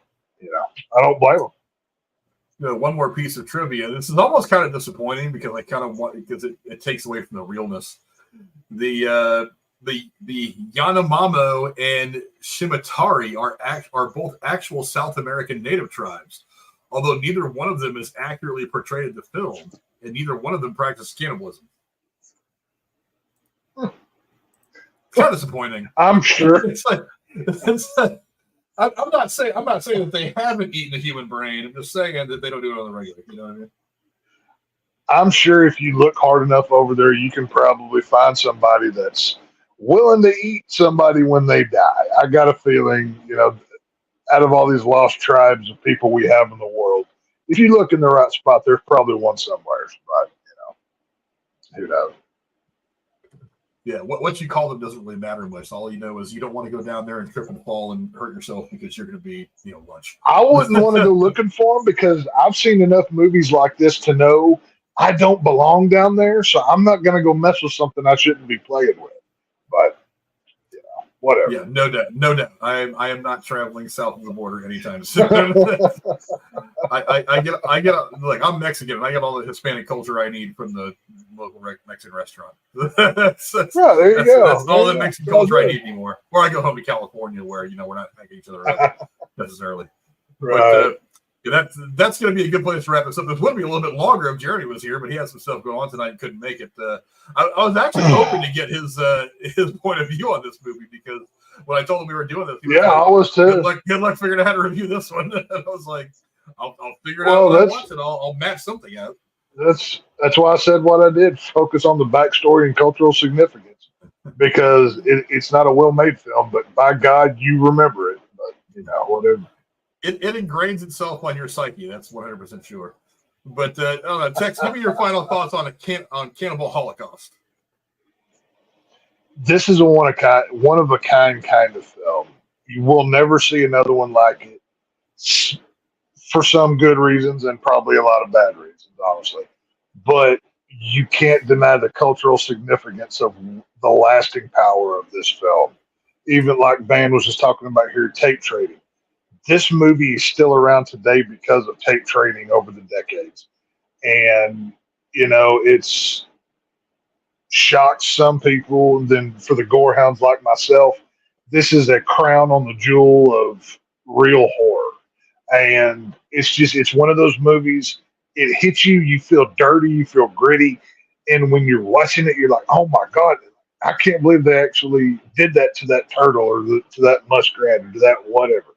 I don't blame him. One more piece of trivia. This is almost kind of disappointing because I kind of want because it takes away from the realness. The Yanomamo and Shimatari are both actual South American native tribes, although neither one of them is accurately portrayed in the film, and neither one of them practiced cannibalism. Kind of disappointing. I'm sure. I'm not saying that they haven't eaten a human brain. I'm just saying that they don't do it on the regular. You know what I mean? I'm sure if you look hard enough over there, you can probably find somebody that's willing to eat somebody when they die. I got a feeling, out of all these lost tribes of people we have in the world, if you look in the right spot, there's probably one somewhere. But who knows? Yeah, what you call them doesn't really matter much. All you know is you don't want to go down there and trip and fall and hurt yourself because you're going to be, lunch. I wouldn't want to go looking for them because I've seen enough movies like this to know I don't belong down there. So I'm not going to go mess with something I shouldn't be playing with. But whatever. Yeah, no doubt. I am not traveling south of the border anytime soon. I get like I'm Mexican and I get all the Hispanic culture I need from the local Mexican restaurant. that's there you go. That's all the Mexican culture I need anymore. Or I go home to California where we're not packing each other up necessarily. Right. But that's going to be a good place to wrap this up. This would be a little bit longer if Jeremy was here, but he had some stuff going on tonight and couldn't make it. I was actually hoping to get his point of view on this movie because when I told him we were doing this, he was I was too. Good luck figuring out how to review this one. And I was like, I'll figure it out when I watch it. I'll match something out. That's why I said what I did. Focus on the backstory and cultural significance because it's not a well-made film, but by God, you remember it. But whatever. It ingrains itself on your psyche. That's 100% sure. But I don't know, Tex, give me your final thoughts on Cannibal Holocaust. This is a one of a kind kind of film. You will never see another one like it for some good reasons and probably a lot of bad reasons, honestly. But you can't deny the cultural significance of the lasting power of this film. Even like Van was just talking about here, tape trading. this movie is still around today because of tape trading over the decades. And, it's shocked some people. Then for the gorehounds like myself, this is a crown on the jewel of real horror. And it's one of those movies, it hits you, you feel dirty, you feel gritty. And when you're watching it, you're like, oh my God, I can't believe they actually did that to that turtle or to that muskrat or to that whatever.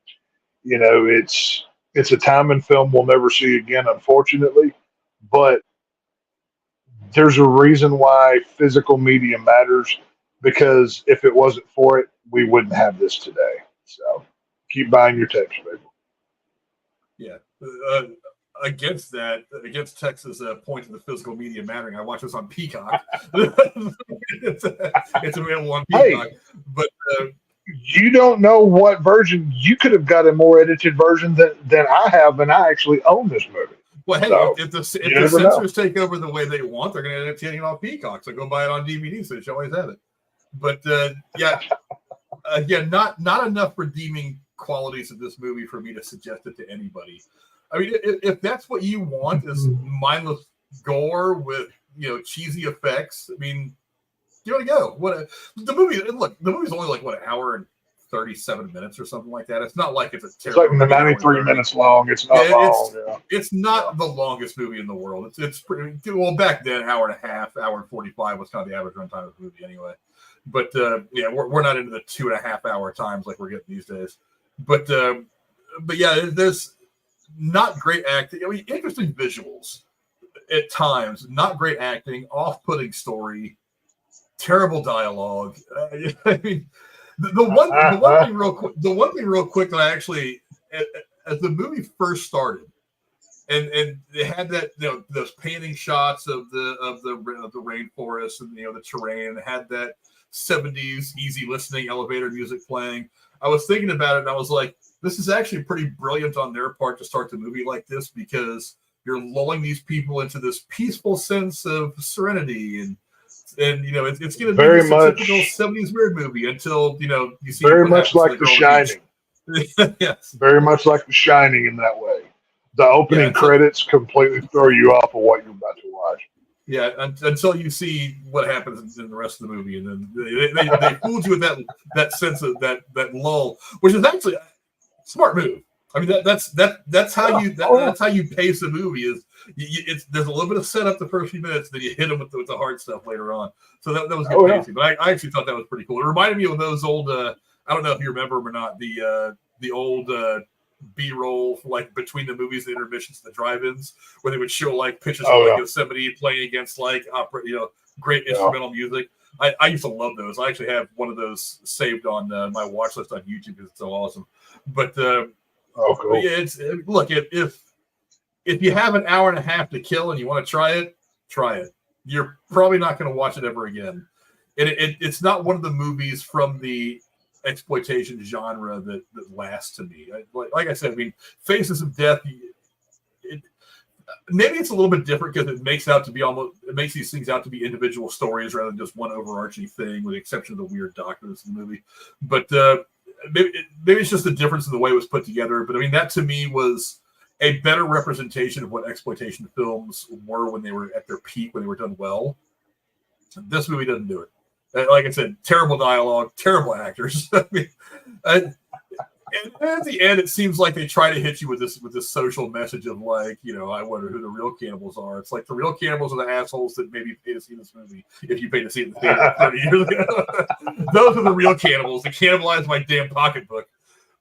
It's a time in film we'll never see again, unfortunately. But there's a reason why physical media matters, because if it wasn't for it, we wouldn't have this today. So keep buying your tapes, baby. Yeah. Against Texas' point of the physical media mattering, I watch this on Peacock. it's available on Peacock. Hey, but you don't know what version. You could have got a more edited version than I have, and I actually own this movie. Well, hey, so, if the censors take over the way they want, they're going to end up getting it on Peacock. So go buy it on DVD, so you should always have it. But again, not enough redeeming qualities of this movie for me to suggest it to anybody. I mean, if that's what you want, is mindless gore with cheesy effects. I mean, give it a go. The movie's only like an hour and 37 minutes or something like that. It's not like it's a terrible. It's like 93 minutes long. It's not long. It's not the longest movie in the world. It's pretty well back then. Hour and a half, hour and 45 was kind of the average runtime of the movie anyway. But we're not into the 2.5 hour times like we're getting these days. But yeah, there's not great acting. I mean, interesting visuals at times. Not great acting. Off-putting story. Terrible dialogue. I mean. The one thing real quick that I actually, as the movie first started, and they had that those panning shots of the rainforest and the terrain, and had that 70s easy listening elevator music playing. I was thinking about it, and I was like, this is actually pretty brilliant on their part to start the movie like this, because you're lulling these people into this peaceful sense of serenity and it's going to be very much typical 70s weird movie until you see very much like The Shining. Yes, very much like The Shining in that way. The opening credits completely throw you off of what you're about to watch. Yeah, until you see what happens in the rest of the movie, and then they fooled you with that sense of that lull, which is actually a smart move. I mean that's how you pace the movie is. There's a little bit of setup the first few minutes, then you hit them with the hard stuff later on. So that was good pacing. But I actually thought that was pretty cool. It reminded me of those old. I don't know if you remember them or not. The old B-roll like between the movies, the intermissions, the drive-ins, where they would show like pictures of Yosemite playing against like opera, great instrumental music. I used to love those. I actually have one of those saved on my watch list on YouTube because it's so awesome. But cool. But yeah, if you have an hour and a half to kill and you want to try it. You're probably not going to watch it ever again. It's not one of the movies from the exploitation genre that lasts to me. Like I said, I mean, Faces of Death. Maybe it's a little bit different because it makes these things out to be individual stories rather than just one overarching thing, with the exception of the weird doctors in the movie. But maybe it's just a difference in the way it was put together. But I mean, that to me was a better representation of what exploitation films were when they were at their peak, when they were done well. This movie doesn't do it. Like I said, terrible dialogue, terrible actors. I mean, and at the end, it seems like they try to hit you with this social message of like, I wonder who the real cannibals are. It's like the real cannibals are the assholes that maybe pay to see this movie if you pay to see it in the theater 30 years ago. Those are the real cannibals. They cannibalize my damn pocketbook.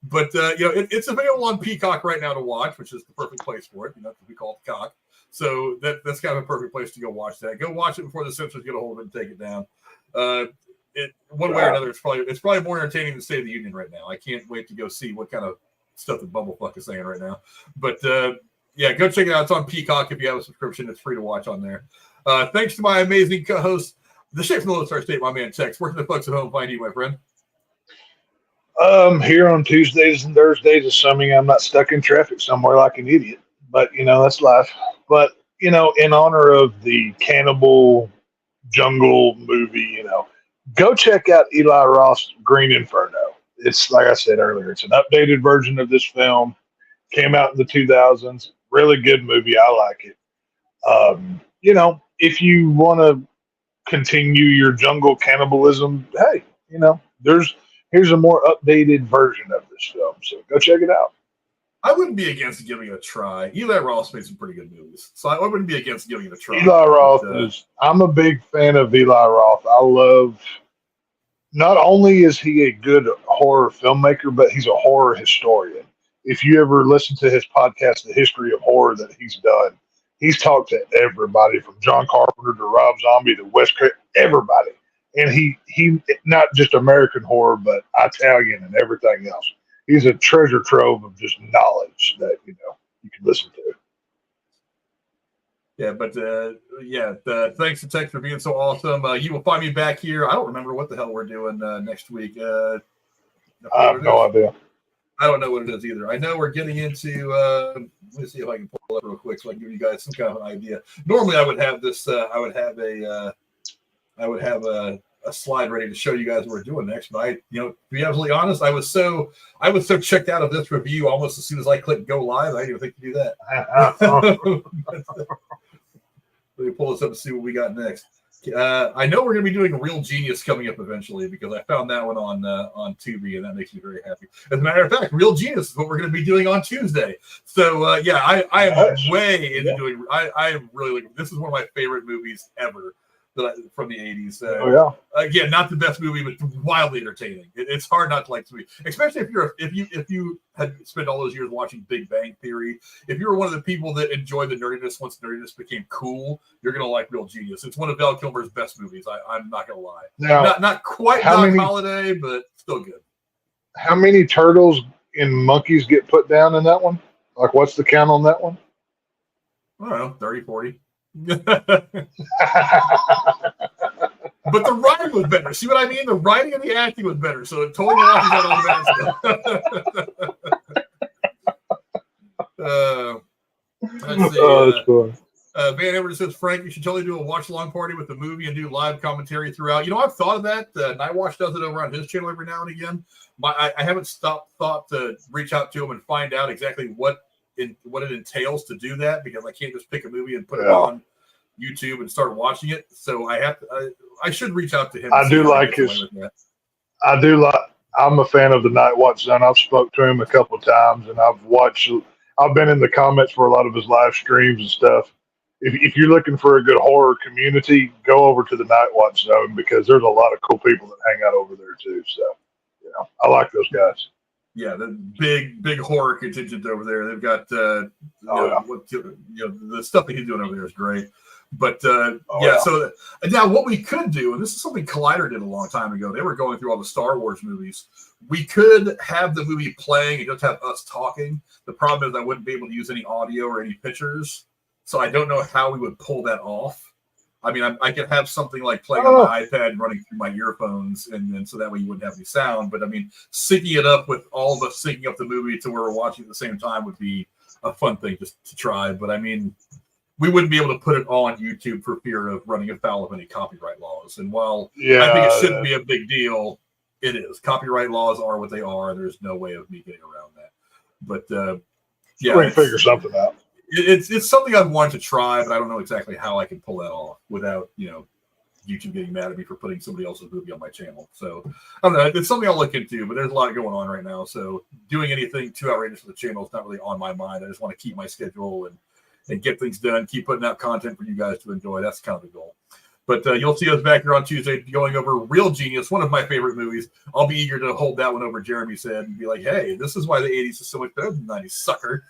But it's available on Peacock right now to watch, which is the perfect place for it. Because we call it cock. So that's kind of a perfect place to go watch that. Go watch it before the censors get a hold of it and take it down. One way or another, it's probably more entertaining than State of the Union right now. I can't wait to go see what kind of stuff that Bumblefuck is saying right now. But go check it out. It's on Peacock if you have a subscription. It's free to watch on there. Thanks to my amazing co-host, the Chef from the Lone Star State, my man Tex. Where can the folks at home find you, my friend? Here on Tuesdays and Thursdays, assuming I'm not stuck in traffic somewhere like an idiot. But, that's life. But, in honor of the Cannibal Jungle movie, go check out Eli Roth's Green Inferno. it's like I said earlier, it's an updated version of this film. Came out in the 2000s. Really good movie. I like it. If you want to continue your jungle cannibalism, hey, here's a more updated version of this film. So go check it out. I wouldn't be against giving it a try. Eli Roth made some pretty good movies, so I wouldn't be against giving it a try. Eli Roth I'm a big fan of Eli Roth. I love, not only is he a good horror filmmaker, but he's a horror historian. If you ever listen to his podcast, The History of Horror, that he's done, he's talked to everybody from John Carpenter to Rob Zombie to Wes Craven, everybody. And he not just American horror, but Italian and everything else. He's a treasure trove of just knowledge that, you can listen to. Yeah, but thanks to Tex for being so awesome. You will find me back here. I don't remember what the hell we're doing next week. I have no idea. I don't know what it is either. I know we're getting into. Let me see if I can pull it up real quick so I can give you guys some kind of an idea. Normally, I would have this. I would have a slide ready to show you guys what we're doing next. But to be absolutely honest, I was so checked out of this review almost as soon as I clicked go live. I didn't even think to do that. Let me pull this up and see what we got next. I know we're going to be doing Real Genius coming up eventually because I found that one on Tubi, and that makes me very happy. As a matter of fact, Real Genius is what we're going to be doing on Tuesday. So I am way into doing. I am really looking. This is one of my favorite movies ever from the 80s. Again, not the best movie, but wildly entertaining. It's hard not to like this movie, especially if you had spent all those years watching Big Bang Theory. If you were one of the people that enjoyed the nerdiness once nerdiness became cool, you're gonna like Real Genius. It's one of Val Kilmer's best movies. I'm not gonna lie. Now, not quite Doc Holliday, but still good. How many turtles and monkeys get put down in that one? Like, what's the count on that one? I don't know, 30, 40. But the writing was better. See what I mean? The writing and the acting was better, so it totally washes out all the bad stuff. Let's see. That's cool. Van Everett says, Frank, you should totally do a watch-along party with the movie and do live commentary throughout. I've thought of that. Nightwatch does it over on his channel every now and again. I haven't thought to reach out to him and find out exactly what it entails to do that, because I can't just pick a movie and put it on YouTube and start watching it. So I should reach out to him. I'm a fan of the Night Watch Zone. I've spoke to him a couple of times, and I've been in the comments for a lot of his live streams and stuff. If you're looking for a good horror community, go over to the Night Watch Zone, because there's a lot of cool people that hang out over there too. So, I like those guys. Yeah, the big horror contingent over there. They've got the stuff that he's doing over there is great. But So now what we could do, and this is something Collider did a long time ago. They were going through all the Star Wars movies. We could have the movie playing and just have us talking. The problem is I wouldn't be able to use any audio or any pictures, so I don't know how we would pull that off. I mean, I could have something like playing on my iPad running through my earphones, and so that way you wouldn't have any sound. But I mean, syncing it up with all of us syncing up the movie to where we're watching at the same time would be a fun thing just to try. But I mean, we wouldn't be able to put it on YouTube for fear of running afoul of any copyright laws. And while I think it shouldn't be a big deal, it is. Copyright laws are what they are. There's no way of me getting around that. But we can figure something out. It's something I've wanted to try, but I don't know exactly how I can pull that off without YouTube getting mad at me for putting somebody else's movie on my channel. So I don't know. It's something I'll look into, but there's a lot going on right now. So doing anything too outrageous for the channel is not really on my mind. I just want to keep my schedule and get things done, keep putting out content for you guys to enjoy. That's kind of the goal. But you'll see us back here on Tuesday going over Real Genius, one of my favorite movies. I'll be eager to hold that one over Jeremy's head and be like, hey, this is why the 80s is so much better than the 90s, sucker.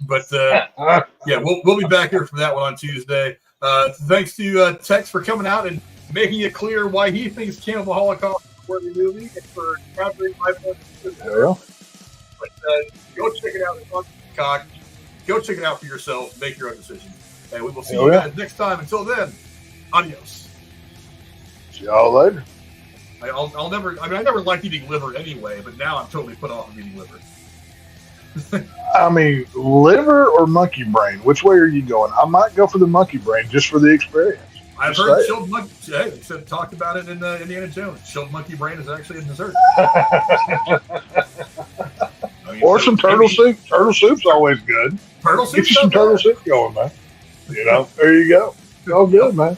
But we'll be back here for that one on Tuesday. Thanks to Tex for coming out and making it clear why he thinks Cannibal Holocaust is a worthy movie and for countering my point of view. But go check it out. It's on Peacock. Go check it out for yourself. Make your own decision. And we will see you guys next time. Until then, adios. See y'all later. I never liked eating liver anyway, but now I'm totally put off of eating liver. I mean, liver or monkey brain? Which way are you going? I might go for the monkey brain just for the experience. I've Just heard saying. chilled monkey. Hey, they said talked about it in Indiana Jones. Chilled monkey brain is actually a dessert. I mean, Or so some turtle soup. Turtle soup's always good. Turtle Get soup. you some turtle soup going, man. You know, there you go. It's all good, man.